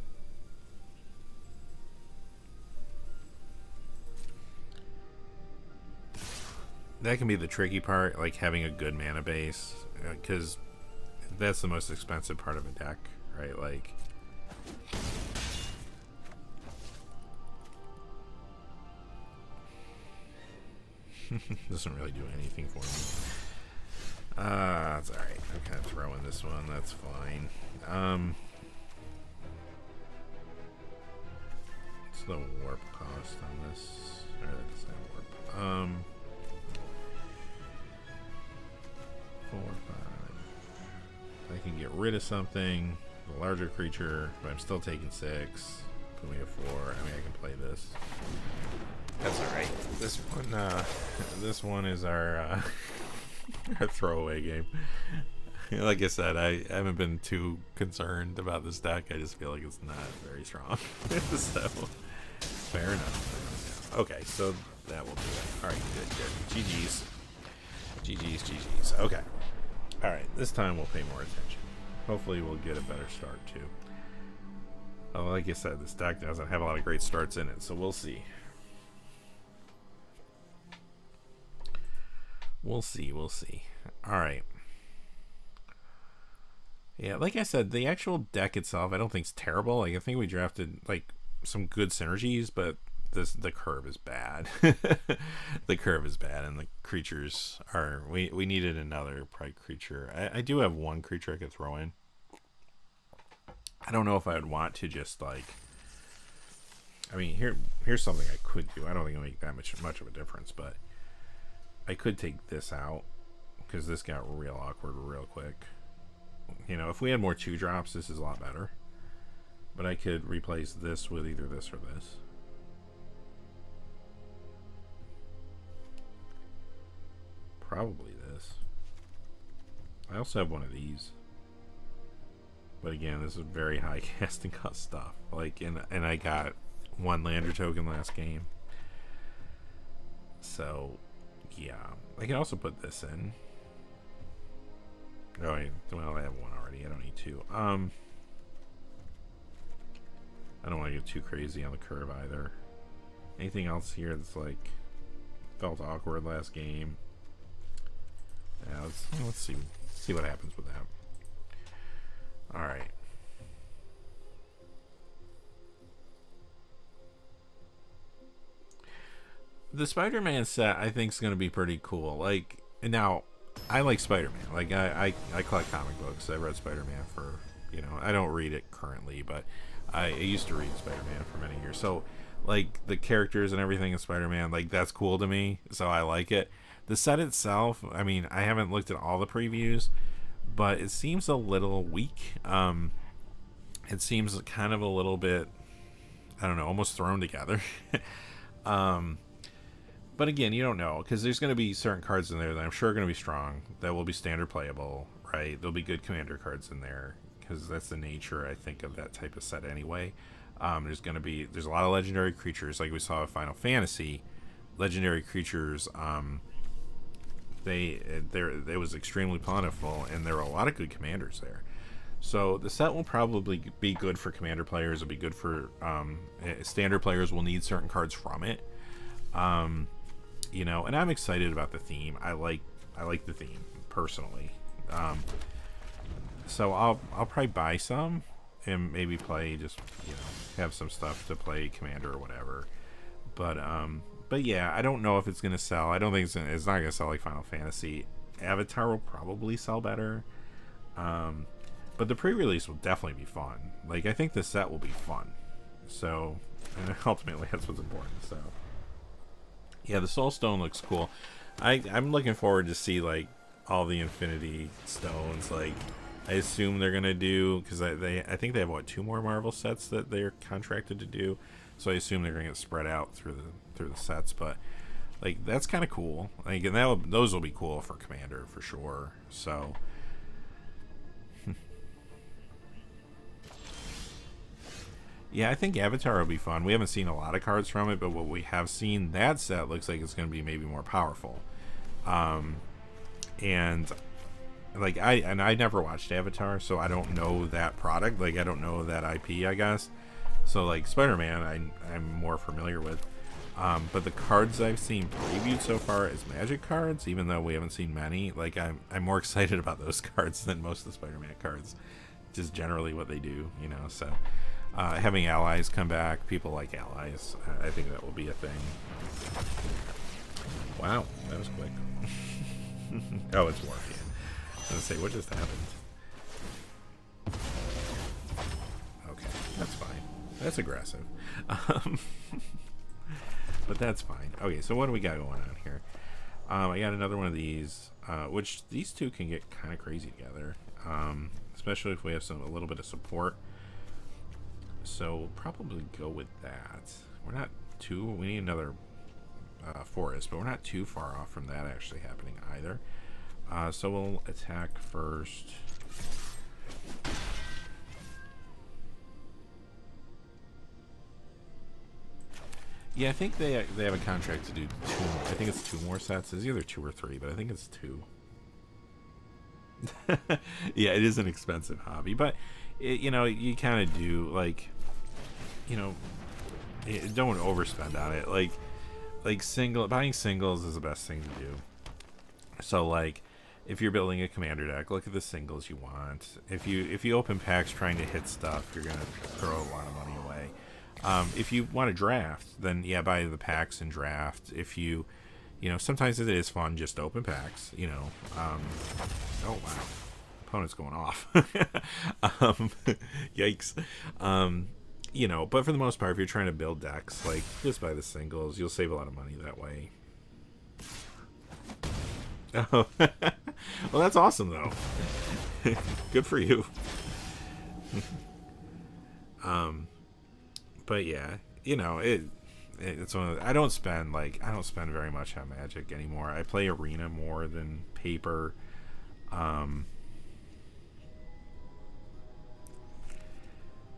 That can be the tricky part, like having a good mana base, because that's the most expensive part of a deck, right? Like, doesn't really do anything for me. That's alright. I'm kind of throwing this one. That's fine. What's the warp cost on this? Or that's not warp. 4, 5. I can get rid of something, the larger creature, but I'm still taking 6. Put me at 4. I mean, I can play this. That's all right. This one is our our throwaway game. Like I said, I haven't been too concerned about this deck. I just feel like it's not very strong. So fair enough. Okay, so that will do it. All right, good. GG's. GG's. Okay. All right, this time we'll pay more attention. Hopefully we'll get a better start too. Oh, like I said, this deck doesn't have a lot of great starts in it, so we'll see. We'll see. All right. Yeah, like I said, the actual deck itself, I don't think it's terrible. Like I think we drafted like some good synergies, but the curve is bad. The curve is bad, and the creatures are. We needed another pride creature. I do have one creature I could throw in. I don't know if I would want to just like. I mean, here's something I could do. I don't think it'll make that much of a difference, but I could take this out because this got real awkward real quick. You know, if we had more 2-drops, this is a lot better. But I could replace this with either this or this. Probably this. I also have one of these. But again, this is very high casting cost stuff. Like, and I got 1 Lander token last game. So, yeah. I can also put this in. Oh, well, I have 1 already. I don't need 2. I don't want to get too crazy on the curve either. Anything else here that's like felt awkward last game? Yeah, let's see what happens with that. All right. The Spider-Man set I think is going to be pretty cool. Like, now I like Spider-Man. Like I collect comic books. I read Spider-Man for, you know, I don't read it currently, but I used to read Spider-Man for many years. So like the characters and everything in Spider-Man, like that's cool to me. So I like it. The set itself, I mean, I haven't looked at all the previews, but it seems a little weak. It seems kind of a little bit, I don't know, almost thrown together. But again, you don't know, because there's going to be certain cards in there that I'm sure are going to be strong, that will be standard playable, right? There'll be good commander cards in there, because that's the nature, I think, of that type of set anyway. There's a lot of legendary creatures, like we saw with Final Fantasy. Legendary creatures, it was extremely plentiful, and there were a lot of good commanders there. So the set will probably be good for commander players. It'll be good for standard players. Will need certain cards from it. You know, and I'm excited about the theme. I like the theme personally. So I'll probably buy some and maybe play, just, you know, have some stuff to play commander or whatever. But yeah, I don't know if it's gonna sell. I don't think it's not gonna sell like Final Fantasy. Avatar will probably sell better. But the pre-release will definitely be fun. Like, I think the set will be fun. So, and ultimately that's what's important. So yeah, the Soul Stone looks cool. I'm looking forward to see like all the Infinity Stones. Like, I assume they're gonna do, because I think they have 2 more Marvel sets that they're contracted to do. So I assume they're gonna get spread out through the sets. But like, that's kind of cool. Like, and those will be cool for Commander for sure. So. Yeah, I think Avatar will be fun. We haven't seen a lot of cards from it, but what we have seen, that set looks like it's going to be maybe more powerful. And like I never watched Avatar, so I don't know that product. Like I don't know that IP, I guess. So like Spider-Man, I'm more familiar with. But the cards I've seen previewed so far as Magic cards, even though we haven't seen many, like I'm more excited about those cards than most of the Spider-Man cards. Just generally what they do, you know. So having allies come back, people like allies. I think that will be a thing. Wow, that was quick. Oh, it's working. I was gonna say, what just happened? Okay, that's fine. That's aggressive. But that's fine. Okay, so what do we got going on here? I got another one of these, which these two can get kind of crazy together, especially if we have a little bit of support. So we'll probably go with that. We're not too. We need another forest, but we're not too far off from that actually happening either. So we'll attack first. Yeah, I think they have a contract to do two. I think it's 2 more sets. It's either 2 or 3, but I think it's 2. Yeah, it is an expensive hobby, but you know, you kind of do like, you know, don't overspend on it. Like buying singles is the best thing to do. So like, if you're building a commander deck, look at the singles you want. If you open packs trying to hit stuff, you're gonna throw a lot of money away. If you want to draft, then yeah, buy the packs and draft. If you know, sometimes it is fun just to open packs, you know. Oh wow, opponent's going off. Yikes. You know, but for the most part, if you're trying to build decks, like, just buy the singles. You'll save a lot of money that way. Oh, well, that's awesome though. Good for you. But yeah, you know, it's one of the, I don't spend very much on Magic anymore. I play Arena more than Paper.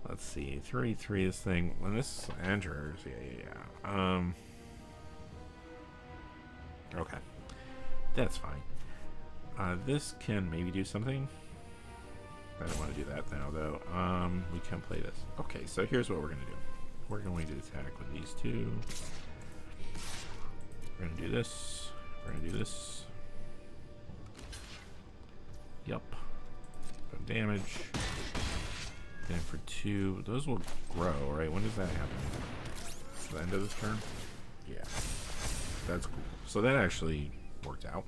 Let's see, 3/3 this thing when this enters. Yeah. Okay, that's fine. This can maybe do something. I don't want to do that now though. We can play this. Okay, so here's what we're gonna do. We're going to attack with these two. We're gonna do this. We're gonna do this. Yup. Put damage. And for 2, those will grow, right? When does that happen? The end of this turn? Yeah. That's cool. So that actually worked out.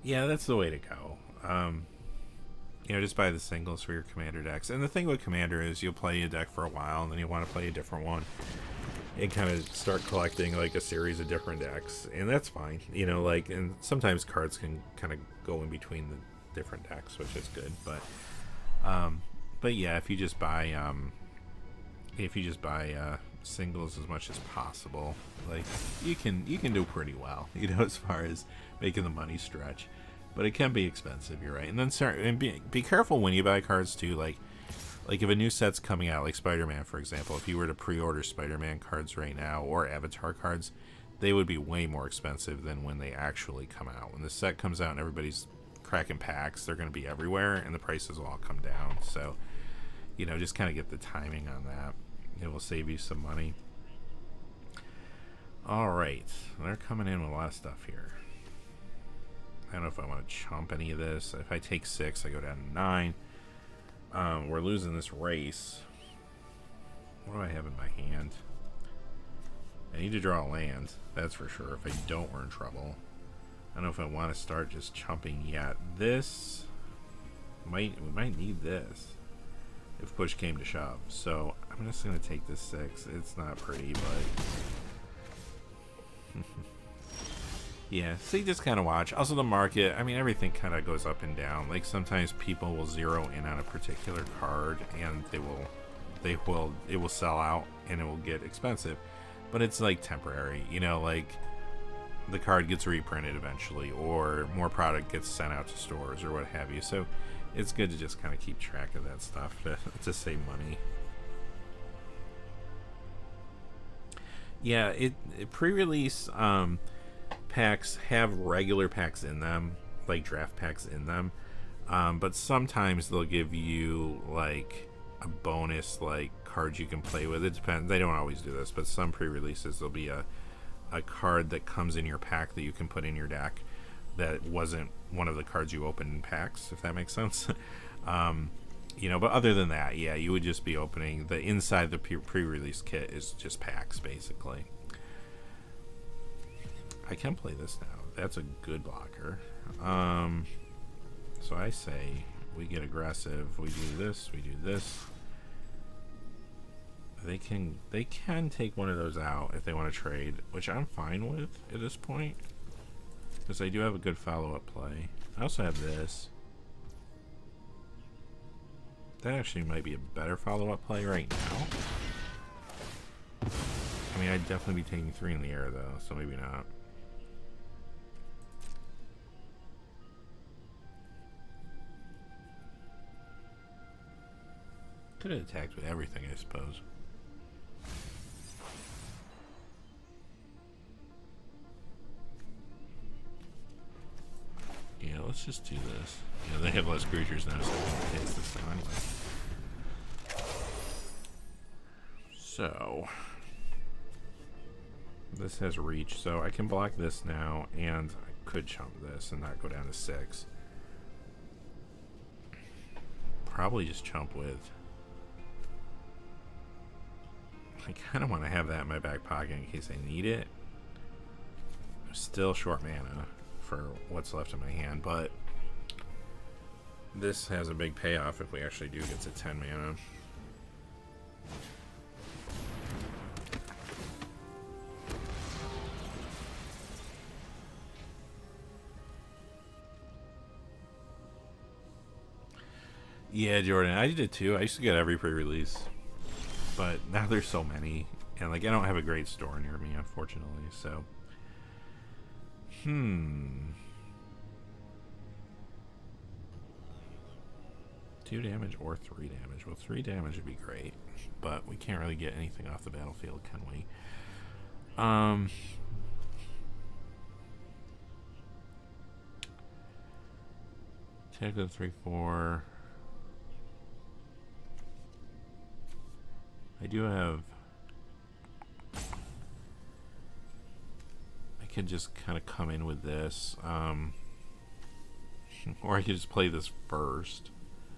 Yeah, that's the way to go. You know, just buy the singles for your commander decks. And the thing with commander is you'll play a deck for a while, and then you want to play a different one. And kind of start collecting like a series of different decks, and that's fine, you know. Like, and sometimes cards can kind of go in between the different decks, which is good. But yeah, if you just buy singles as much as possible, like you can do pretty well, you know, as far as making the money stretch. But it can be expensive, you're right. And then be careful when you buy cards too, like if a new set's coming out, like Spider-Man, for example, if you were to pre-order Spider-Man cards right now, or Avatar cards, they would be way more expensive than when they actually come out. When the set comes out and everybody's cracking packs, they're going to be everywhere, and the prices will all come down. So, you know, just kind of get the timing on that. It will save you some money. Alright, they're coming in with a lot of stuff here. I don't know if I want to chump any of this. If I take 6, I go down to 9. We're losing this race. What do I have in my hand? I need to draw a land, that's for sure. If I don't, we're in trouble. I don't know if I want to start just chumping yet. This we might need this if push came to shove. So I'm just gonna take this 6. It's not pretty, but yeah, so you just kind of watch. Also, the market, I mean, everything kind of goes up and down. Like, sometimes people will zero in on a particular card, and it will sell out, and it will get expensive. But it's, like, temporary, you know, like, the card gets reprinted eventually, or more product gets sent out to stores or what have you. So it's good to just kind of keep track of that stuff to save money. Yeah, pre-release packs have regular packs in them, like draft packs in them, but sometimes they'll give you like a bonus, like cards you can play with. It depends. They don't always do this, but some pre-releases there'll be a card that comes in your pack that you can put in your deck that wasn't one of the cards you open in packs, if that makes sense. You know, but other than that, yeah, you would just be opening the inside the pre-release kit is just packs basically. I can play this now. That's a good blocker. So I say we get aggressive. We do this. We do this. They can take one of those out if they want to trade, which I'm fine with at this point, because I do have a good follow-up play. I also have this. That actually might be a better follow-up play right now. I mean, I'd definitely be taking 3 in the air though, so maybe not. Could have attacked with everything, I suppose. Yeah, let's just do this. Yeah, they have less creatures now, so we can taste this now anyway. So this has reach, so I can block this now, and I could chump this and not go down to 6. Probably just chump with. I kind of want to have that in my back pocket in case I need it. I'm still short mana for what's left in my hand, but this has a big payoff if we actually do get to 10 mana. Yeah, Jordan, I did too. I used to get every pre-release, but now there's so many, and like I don't have a great store near me, unfortunately. So, 2 damage or 3 damage. Well, 3 damage would be great, but we can't really get anything off the battlefield, can we? Take the 3/4. I do have. I could just kind of come in with this, or I could just play this first.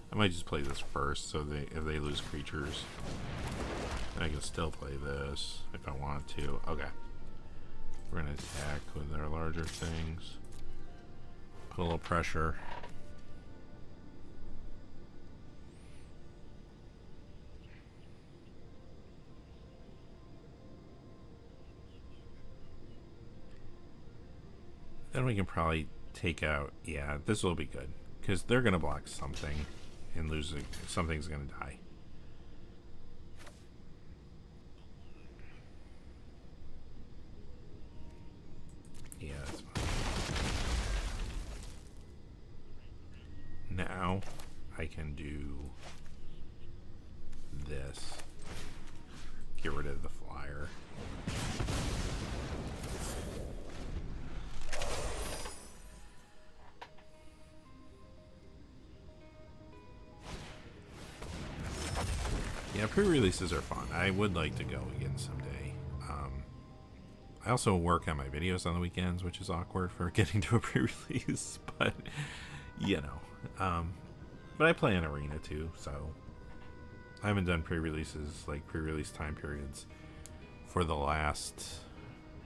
I might just play this first, so if they lose creatures, I can still play this if I want to. Okay, we're gonna attack with our larger things. Put a little pressure. Then we can probably take out. Yeah, this will be good because they're gonna block something and lose it. Something's gonna die. Yeah, that's fine. Now I can do this. Get rid of the flyer. Yeah, pre-releases are fun. I would like to go again someday. I also work on my videos on the weekends, which is awkward for getting to a pre-release, but you know. But I play in Arena too, so I haven't done pre-releases, like pre-release time periods, for the last.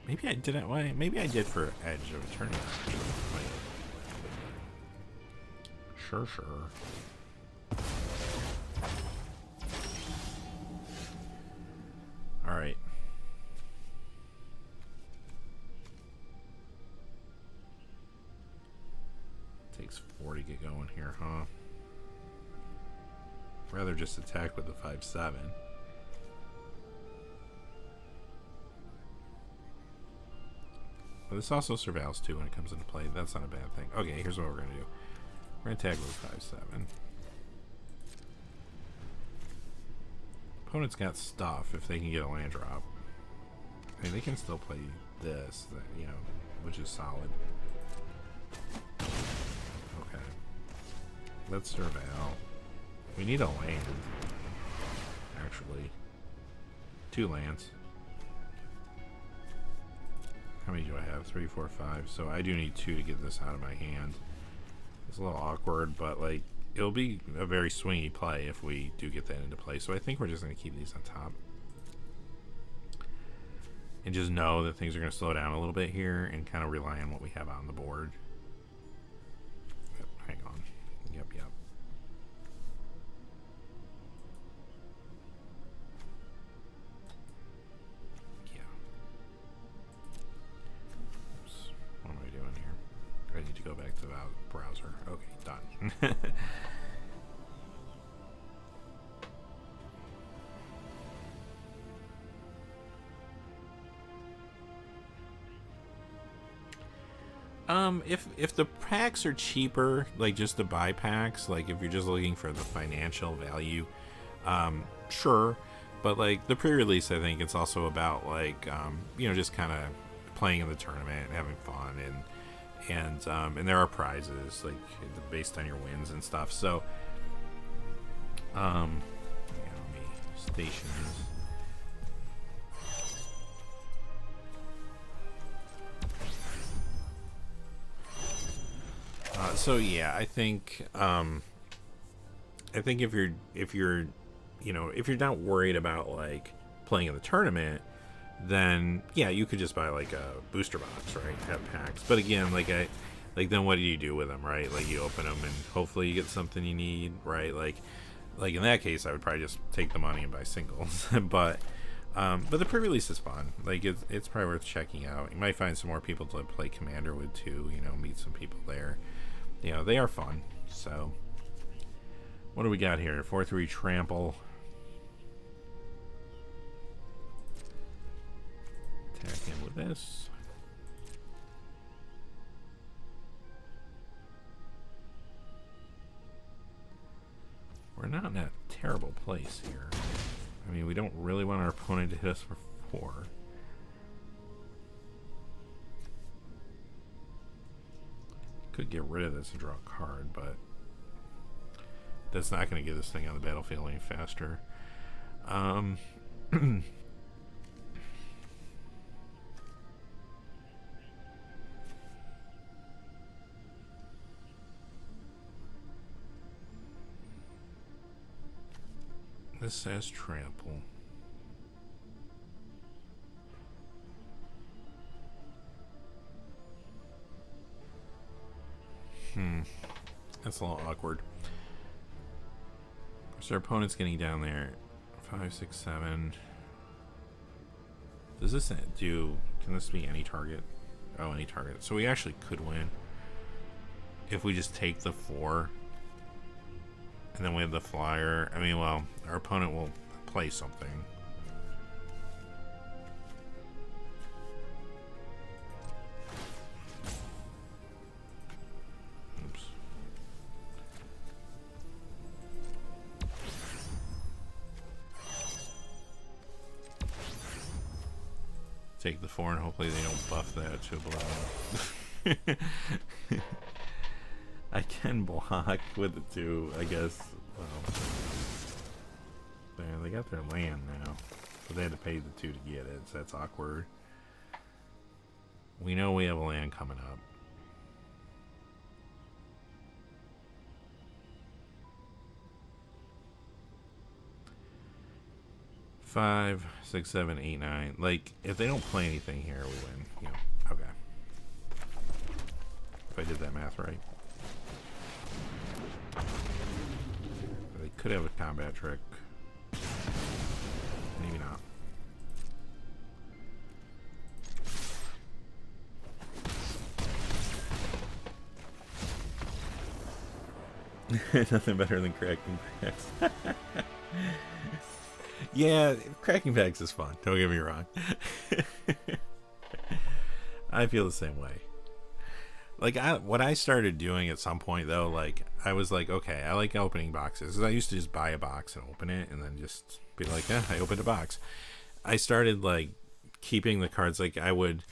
Maybe I didn't. Maybe I did for Edge of Eternities. Sure. All right. Takes 4 to get going here, huh? Rather just attack with the 5/7. But this also surveils too when it comes into play. That's not a bad thing. Okay, here's what we're gonna do. We're gonna tag Lew 5/7. Opponent's got stuff if they can get a land drop. I mean, they can still play this, you know, which is solid. Okay. Let's surveil. We need a land, actually. 2 lands. How many do I have? 3, 4, 5. So I do need 2 to get this out of my hand. It's a little awkward, but like it'll be a very swingy play if we do get that into play. So I think we're just going to keep these on top. And just know that things are going to slow down a little bit here and kind of rely on what we have on the board. Yep, hang on. Yep. Yeah. Oops. What am I doing here? I need to go back to the browser. Okay, done. If the packs are cheaper, like just to buy packs, like if you're just looking for the financial value, sure. But like the pre-release, I think it's also about like you know, just kind of playing in the tournament, having fun, and there are prizes like based on your wins and stuff. So yeah, let me station this. So yeah, I think if you're you know, if you're not worried about like playing in the tournament, then yeah, you could just buy like a booster box, right? Have packs. But again, like then what do you do with them, right? Like you open them and hopefully you get something you need, right? Like in that case, I would probably just take the money and buy singles. But the pre-release is fun. Like it's probably worth checking out. You might find some more people to play Commander with too. You know, meet some people there. You know, they are fun. So, what do we got here? 4/3 trample. Attack him with this. We're not in a terrible place here. I mean, we don't really want our opponent to hit us for 4. Could get rid of this and draw a card, but that's not going to get this thing on the battlefield any faster. This says trample. That's a little awkward. So our opponent's getting down there. 5, 6, 7. Does this do... Can this be any target? Oh, any target. So we actually could win if we just take the 4. And then we have the flyer. I mean, well, our opponent will play something. Oops. Take the 4 and hopefully they don't buff that to blow. I can block with the 2, I guess. Well, there, they got their land now, but they had to pay the 2 to get it, so that's awkward. We know we have a land coming up. Five, 6, 7, 8, 9. Like, if they don't play anything here, we win. You know, okay. If I did that math right. They could have a combat trick. Maybe not. Nothing better than cracking packs. Yeah, cracking packs is fun. Don't get me wrong. I feel the same way. Like, what I started doing at some point, though, like, I was like, okay, I like opening boxes. I used to just buy a box and open it and then just be like, I opened a box. I started, like, keeping the cards. Like, I would,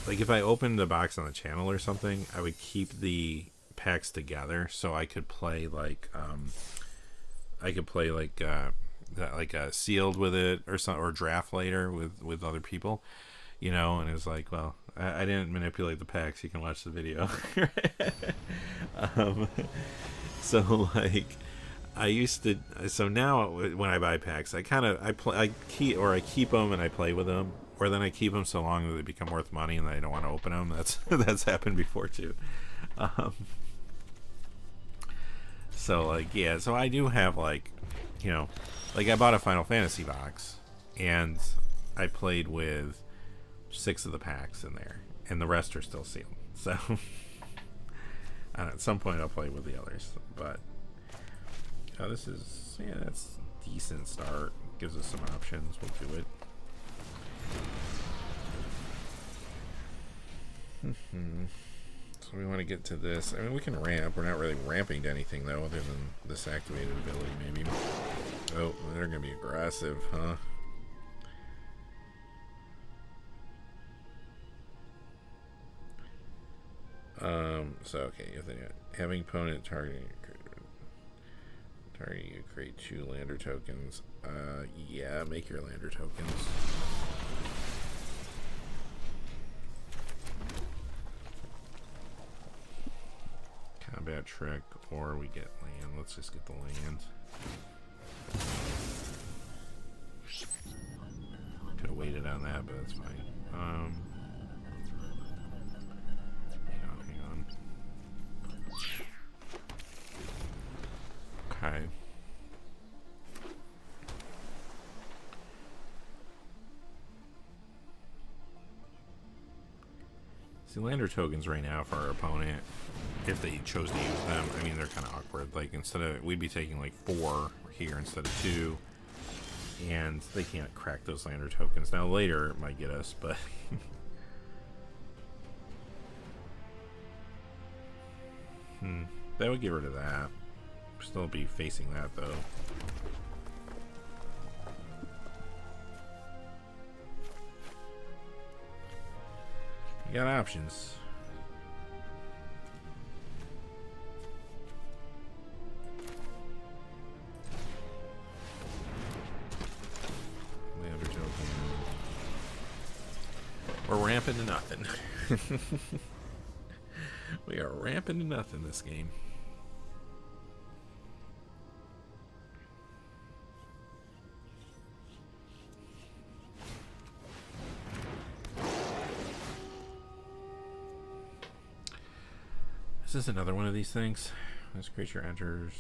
like, if I opened a box on the channel or something, I would keep the packs together so I could play, like, sealed with it or draft later with other people, you know. And it was like, well, I didn't manipulate the packs. You can watch the video. So like I used to. So now when I buy packs, I keep them and I play with them, or then I keep them so long that they become worth money and I don't want to open them. That's happened before too. So like, yeah. So I do have, like, you know, like I bought a Final Fantasy box and I played with 6 of the packs in there, and the rest are still sealed. So I don't know, at some point I'll play with the others. But this is, yeah, that's a decent start. Gives us some options. We'll do it. So we want to get to this. I mean, we can ramp. We're not really ramping to anything though, other than this activated ability maybe. Oh, they're gonna be aggressive, huh? So okay, if they having opponent targeting you create 2 lander tokens. Yeah, make your lander tokens. Combat trick, or we get land. Let's just get the land. Could have waited on that, but that's fine. Okay. See, lander tokens right now for our opponent, if they chose to use them, I mean, they're kind of awkward. Like, we'd be taking like 4 here instead of 2, and they can't crack those lander tokens. Now later it might get us, but that would get rid of that. Still be facing that though. You got options. Lander token. We're ramping to nothing. We are ramping to nothing this game. Is this another one of these things? This creature enters.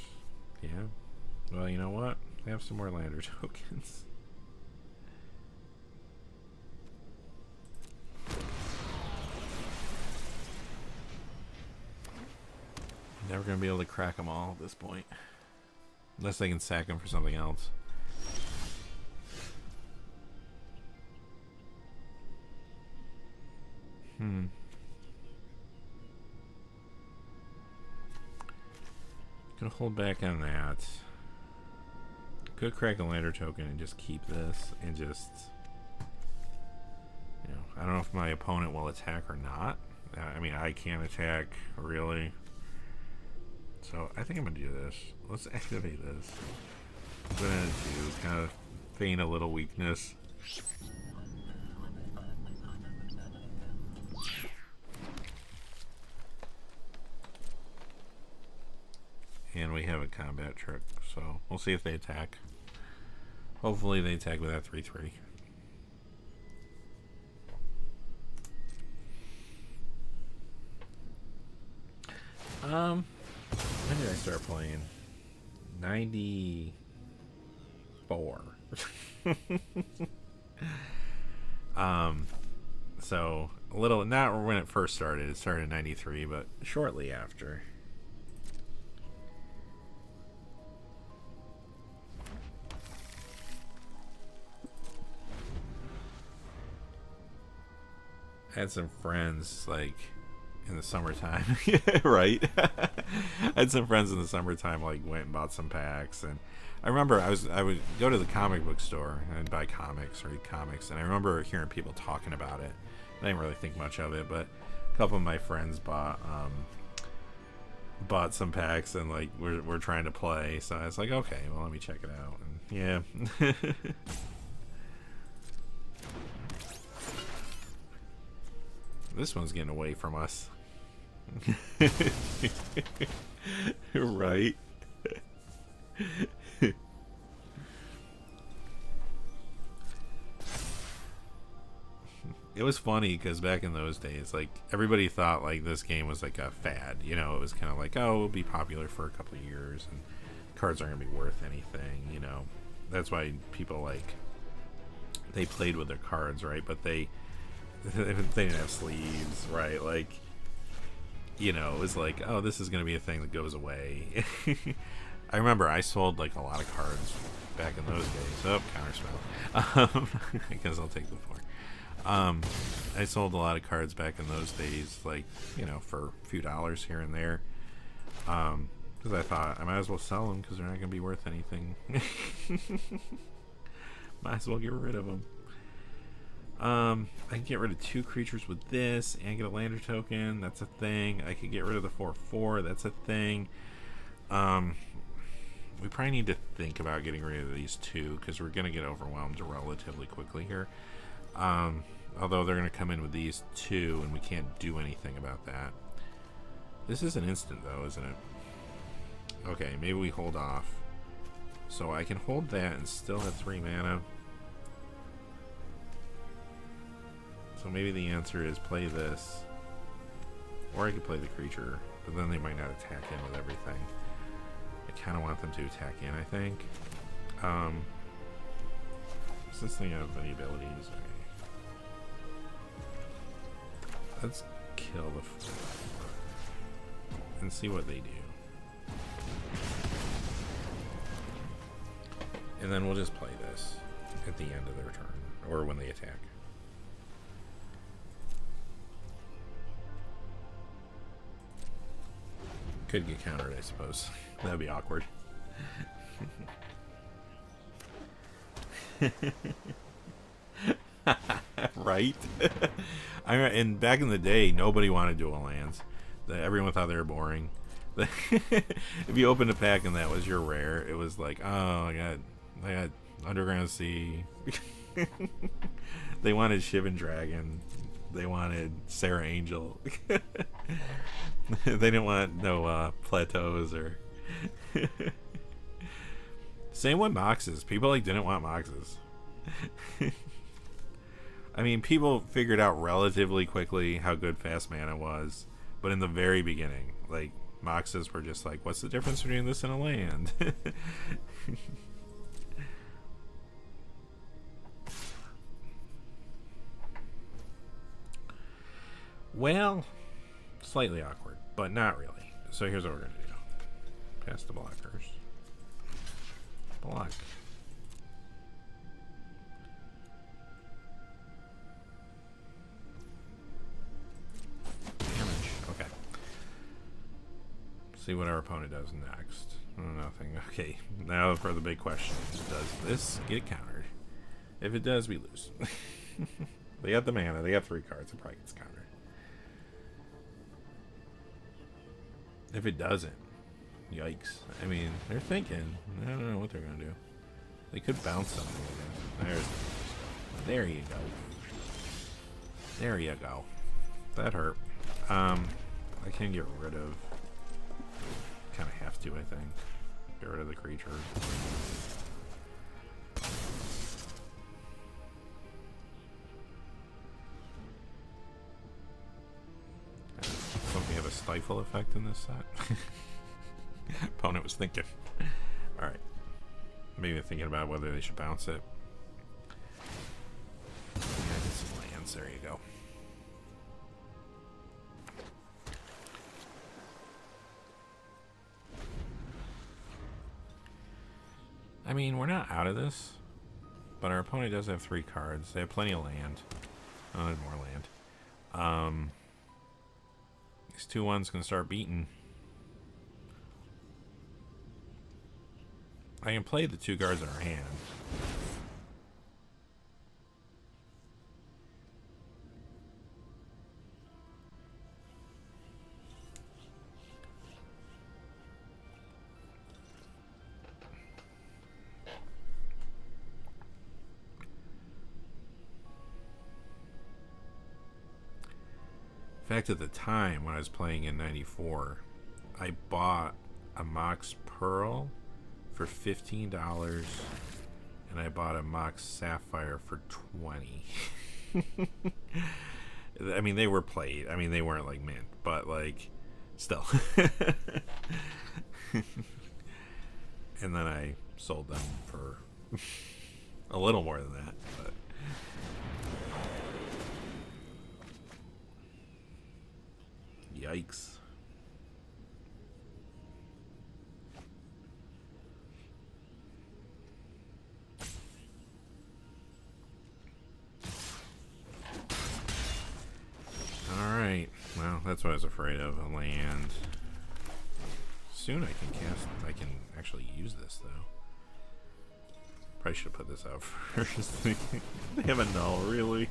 Yeah. Well, you know what? We have some more lander tokens. Never gonna be able to crack them all at this point, unless they can sack them for something else. Gonna hold back on that. Could crack a lander token and just keep this and just, you know, I don't know if my opponent will attack or not. I mean, I can't attack really. So I think I'm gonna do this. Let's activate this. I'm gonna do kind of feign a little weakness. And we have a combat trick, so we'll see if they attack. Hopefully they attack with that 3/3. When did I start playing? 94. So a little, not when it first started. It started in 93, but shortly after. I had some friends like in the summertime, right? I had some friends in the summertime like went and bought some packs, and I remember I would go to the comic book store and buy comics, read comics, and I remember hearing people talking about it. I didn't really think much of it, but a couple of my friends bought some packs and like we're trying to play, so I was like, okay, well let me check it out. And yeah. This one's getting away from us. Right. It was funny because back in those days, like, everybody thought like this game was like a fad, you know. It was kind of like, oh, it'll be popular for a couple of years and cards aren't gonna be worth anything, you know. That's why people like, they played with their cards, right? But they didn't have sleeves, right? Like, you know, it was like, oh, this is gonna be a thing that goes away. I remember I sold like a lot of cards back in those days. Oh, counterspell. I guess I'll take the 4. I sold a lot of cards back in those days, like, you know, for a few dollars here and there, because I thought I might as well sell them because they're not going to be worth anything. Might as well get rid of them. I can get rid of 2 creatures with this and get a lander token. That's a thing. I could get rid of the 4/4. That's a thing. We probably need to think about getting rid of these 2 because we're going to get overwhelmed relatively quickly here. Although they're going to come in with these 2 and we can't do anything about that. This is an instant though, isn't it? Okay, maybe we hold off. So I can hold that and still have 3 mana. So maybe the answer is play this. Or I could play the creature, but then they might not attack in with everything. I kind of want them to attack in, I think. Does this thing have any abilities? Okay. Let's kill the 4 and see what they do. And then we'll just play this at the end of their turn, or when they attack. Could get countered, I suppose. That'd be awkward. Right? And back in the day, nobody wanted dual lands. Everyone thought they were boring. If you opened a pack and that was your rare, it was like, oh, I got Underground Sea. They wanted Shivan Dragon. They wanted Sarah Angel. They didn't want no plateaus or. Same with Moxes. People like didn't want Moxes. I mean, people figured out relatively quickly how good fast mana was, but in the very beginning, like, Moxes were just like, what's the difference between this and a land? Well, slightly awkward, but not really. So here's what we're going to do. Pass the blockers. Block. Damage. Okay. See what our opponent does next. Nothing. Okay, now for the big question. Does this get countered? If it does, we lose. They got the mana. They have 3 cards. It probably gets countered. If it doesn't, yikes. I mean, they're thinking. I don't know what they're going to do. They could bounce something again. There you go. There you go. That hurt. I can get rid of... Kind of have to, I think. Get rid of the creature. Something have a stifle effect in this set. Opponent was thinking. Alright. Maybe thinking about whether they should bounce it. Yeah, get some lands. There you go. I mean, we're not out of this, but our opponent does have 3 cards. They have plenty of land. Oh, there's more land. These 2/1s can start beating. I can play the 2 cards in our hand. In fact, at the time when I was playing in '94, I bought a Mox Pearl for $15, and I bought a Mox Sapphire for $20. I mean, they were played. I mean, they weren't like mint, but like, still. And then I sold them for a little more than that, but. Yikes. Alright. Well, that's what I was afraid of. A land. Soon I can cast. I can actually use this, though. Probably should have put this out first. They have a null, really?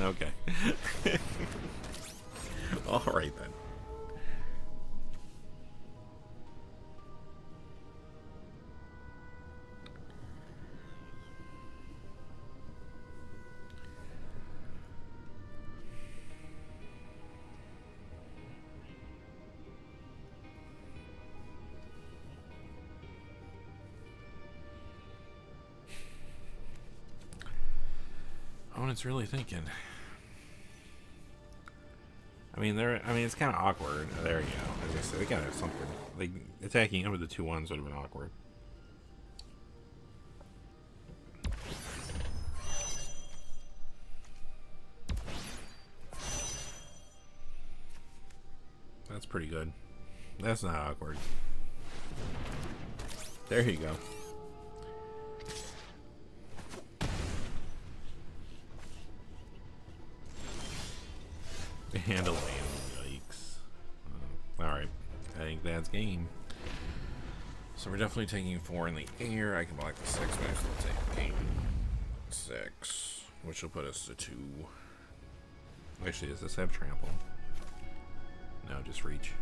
Okay. Alright then. Oh, and it's really thinking. I mean, it's kind of awkward. There you go. As I said, they gotta have something. Like, attacking him with the 2/1s would have been awkward. That's pretty good. That's not awkward. There you go. And a land. Yikes. Alright. I think that's game. So we're definitely taking 4 in the air. I can block the 6, but I still take game 6, which will put us to 2. Actually, does this have trample? No, just reach.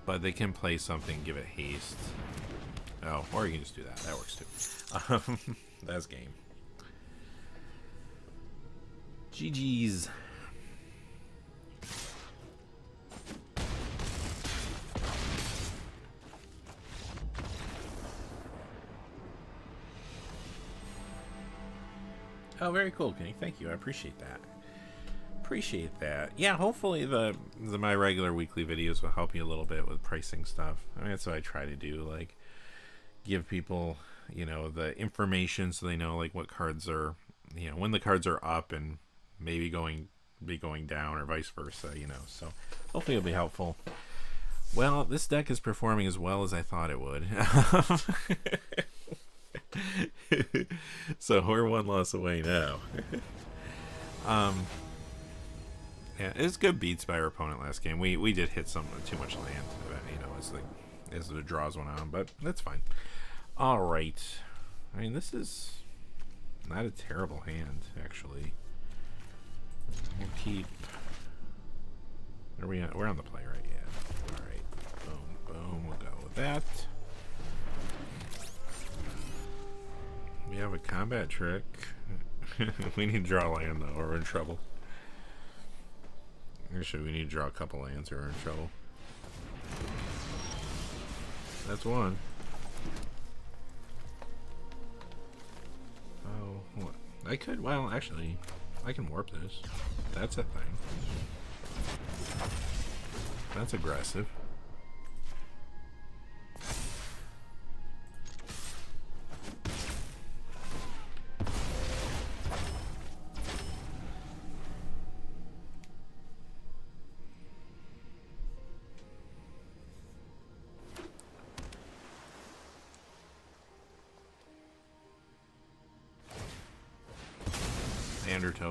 But they can play something, give it haste. Oh, or you can just do that. That works too. That's game. GG's. Oh, very cool, Kenny. Thank you. I appreciate that. Appreciate that. Yeah, hopefully my regular weekly videos will help you a little bit with pricing stuff. I mean, that's what I try to do. Like, give people, you know, the information so they know like what cards are, you know, when the cards are up and maybe going down or vice versa, you know. So hopefully it'll be helpful. Well, this deck is performing as well as I thought it would. So we're 1 loss away now. Yeah, it's good beats by our opponent last game. We did hit some too much land, you know, as the draws went on, but that's fine. All right. I mean, this is not a terrible hand, actually. We'll keep. Are we? We're on the play, right? Yeah. All right. Boom, boom. We'll go with that. We have a combat trick. We need to draw land though, or we're in trouble. Actually, we need to draw a couple lands, or we're in trouble. That's one. Oh, what? I could. Well, actually, I can warp this. That's a thing. That's aggressive.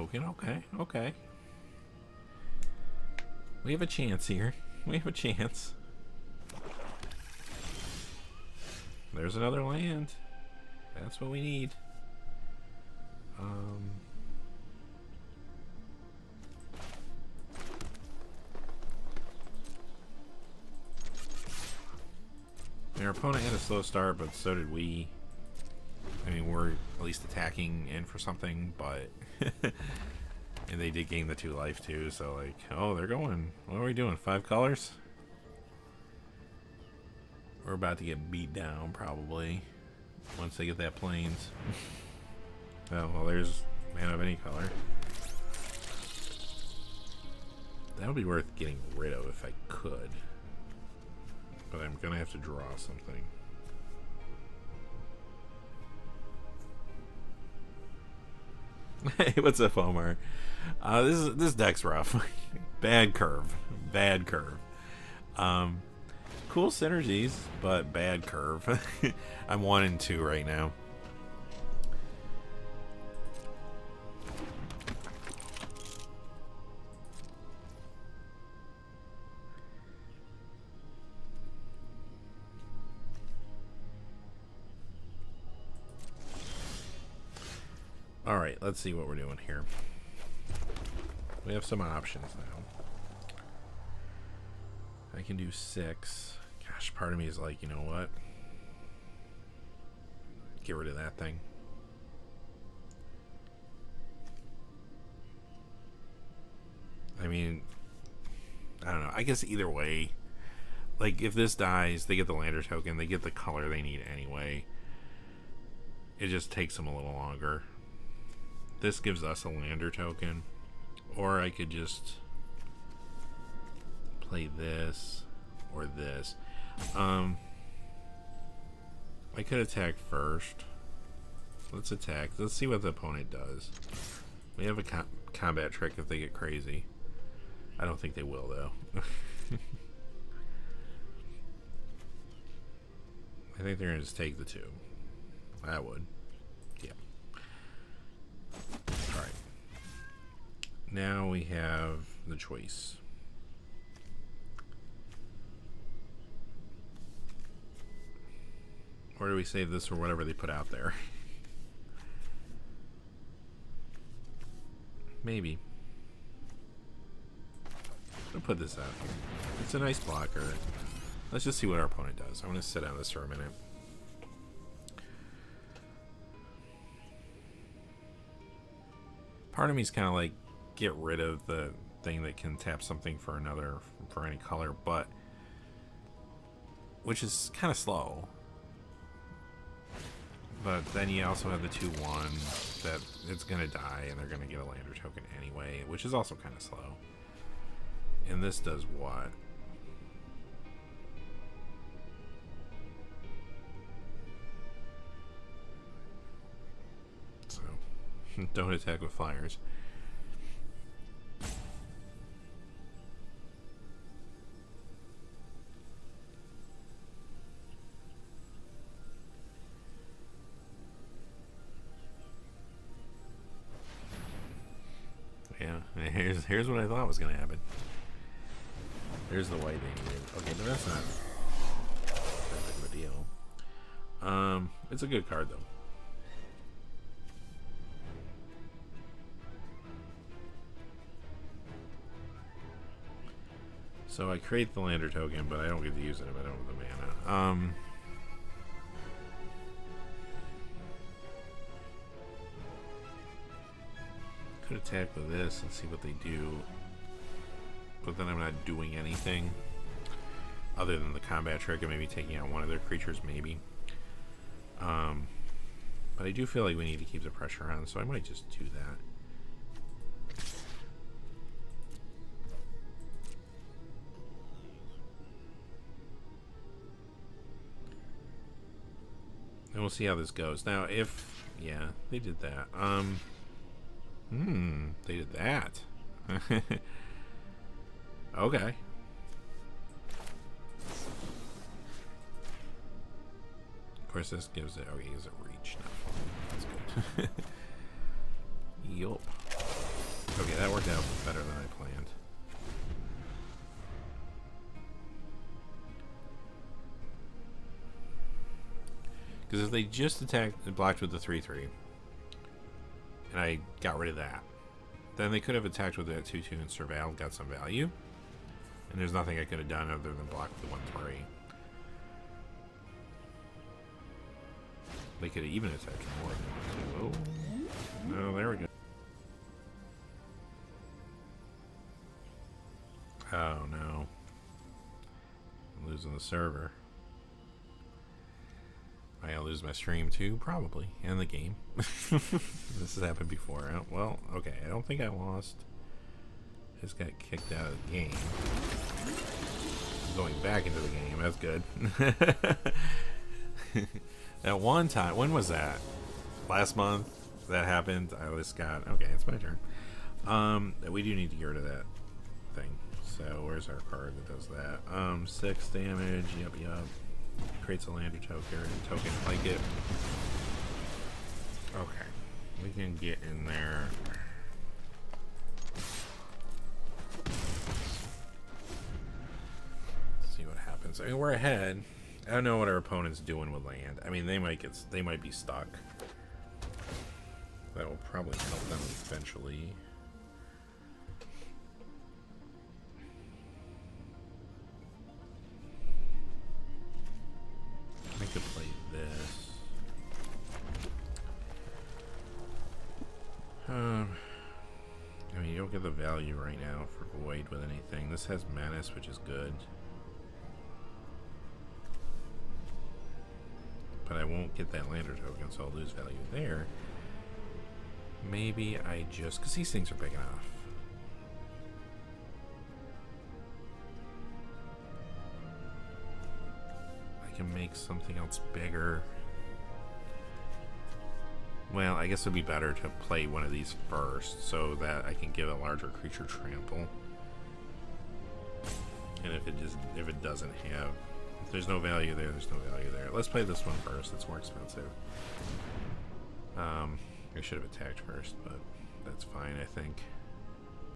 token. Okay, okay. We have a chance here. We have a chance. There's another land. That's what we need. Our opponent had a slow start, but so did we. I mean, we're at least attacking in for something, but... and they did gain the 2 life, too, so like... Oh, they're going... What are we doing? 5 colors? We're about to get beat down, probably. Once they get that plains. Oh, well, there's mana of any color. That would be worth getting rid of if I could. But I'm gonna have to draw something. Hey, what's up, Omar? This deck's rough. Bad curve. Bad curve. Cool synergies, but bad curve. I'm 1 and 2 right now. Alright, let's see what we're doing here. We have some options now. I can do 6. Gosh, part of me is like, you know what? Get rid of that thing. I mean, I don't know. I guess either way, like if this dies, they get the lander token, they get the color they need anyway. It just takes them a little longer. This gives us a lander token, or I could just play this or this. I could attack first. Let's attack. Let's see what the opponent does. We have a combat trick if they get crazy. I don't think they will, though. I think they're going to just take the 2. I would. Yeah. Alright. Now we have the choice. Or do we save this for whatever they put out there? Maybe. I'll put this out here. It's a nice blocker. Let's just see what our opponent does. I'm going to sit on this for a minute. Part of me is kind of like, get rid of the thing that can tap something for another, for any color, but... which is kind of slow. But then you also have the 2/1 that it's going to die and they're going to get a lander token anyway, which is also kind of slow. And this does what? So, don't attack with flyers. Yeah, here's what I thought was going to happen. There's the white they needed. Okay, but that's not that big of a deal. It's a good card, though. So I create the lander token, but I don't get to use it if I don't have the mana. Could attack with this and see what they do, but then I'm not doing anything other than the combat trick and maybe taking out one of their creatures, maybe. But I do feel like we need to keep the pressure on, so I might just do that. And we'll see how this goes. Now, if... yeah, they did that. They did that. Okay. Of course, this gives it... okay, gives it reach. No, that's good. Yup. Okay, that worked out better than I planned. Because if they just blocked with the 3/3, and I got rid of that, then they could have attacked with that 2/2 and surveilled, got some value. And there's nothing I could have done other than block the 1/3. They could have even attacked more if they wanted to. Oh, no, there we go. Oh no. I'm losing the server. I'll lose my stream too, probably, and the game. This has happened before. Well, okay, I don't think I lost. I just got kicked out of the game. I'm going back into the game, that's good. That one time, when was that? Last month that happened. I just got, okay, it's my turn. We do need to get rid of that thing. So where's our card that does that? 6 damage, yup. Creates a lander token, like it. Okay, we can get in there. See what happens. I mean, we're ahead. I don't know what our opponent's doing with land. I mean, they might be stuck. That will probably help them eventually. I could play this. I mean, you don't get the value right now for Void with anything. This has Menace, which is good. But I won't get that lander token, so I'll lose value there. Maybe I just... because these things are big enough. I can make something else bigger. Well, I guess it would be better to play one of these first so that I can give a larger creature trample. And if it doesn't have, if there's no value there, there's no value there. Let's play this one first. It's more expensive. I should have attacked first, but that's fine, I think.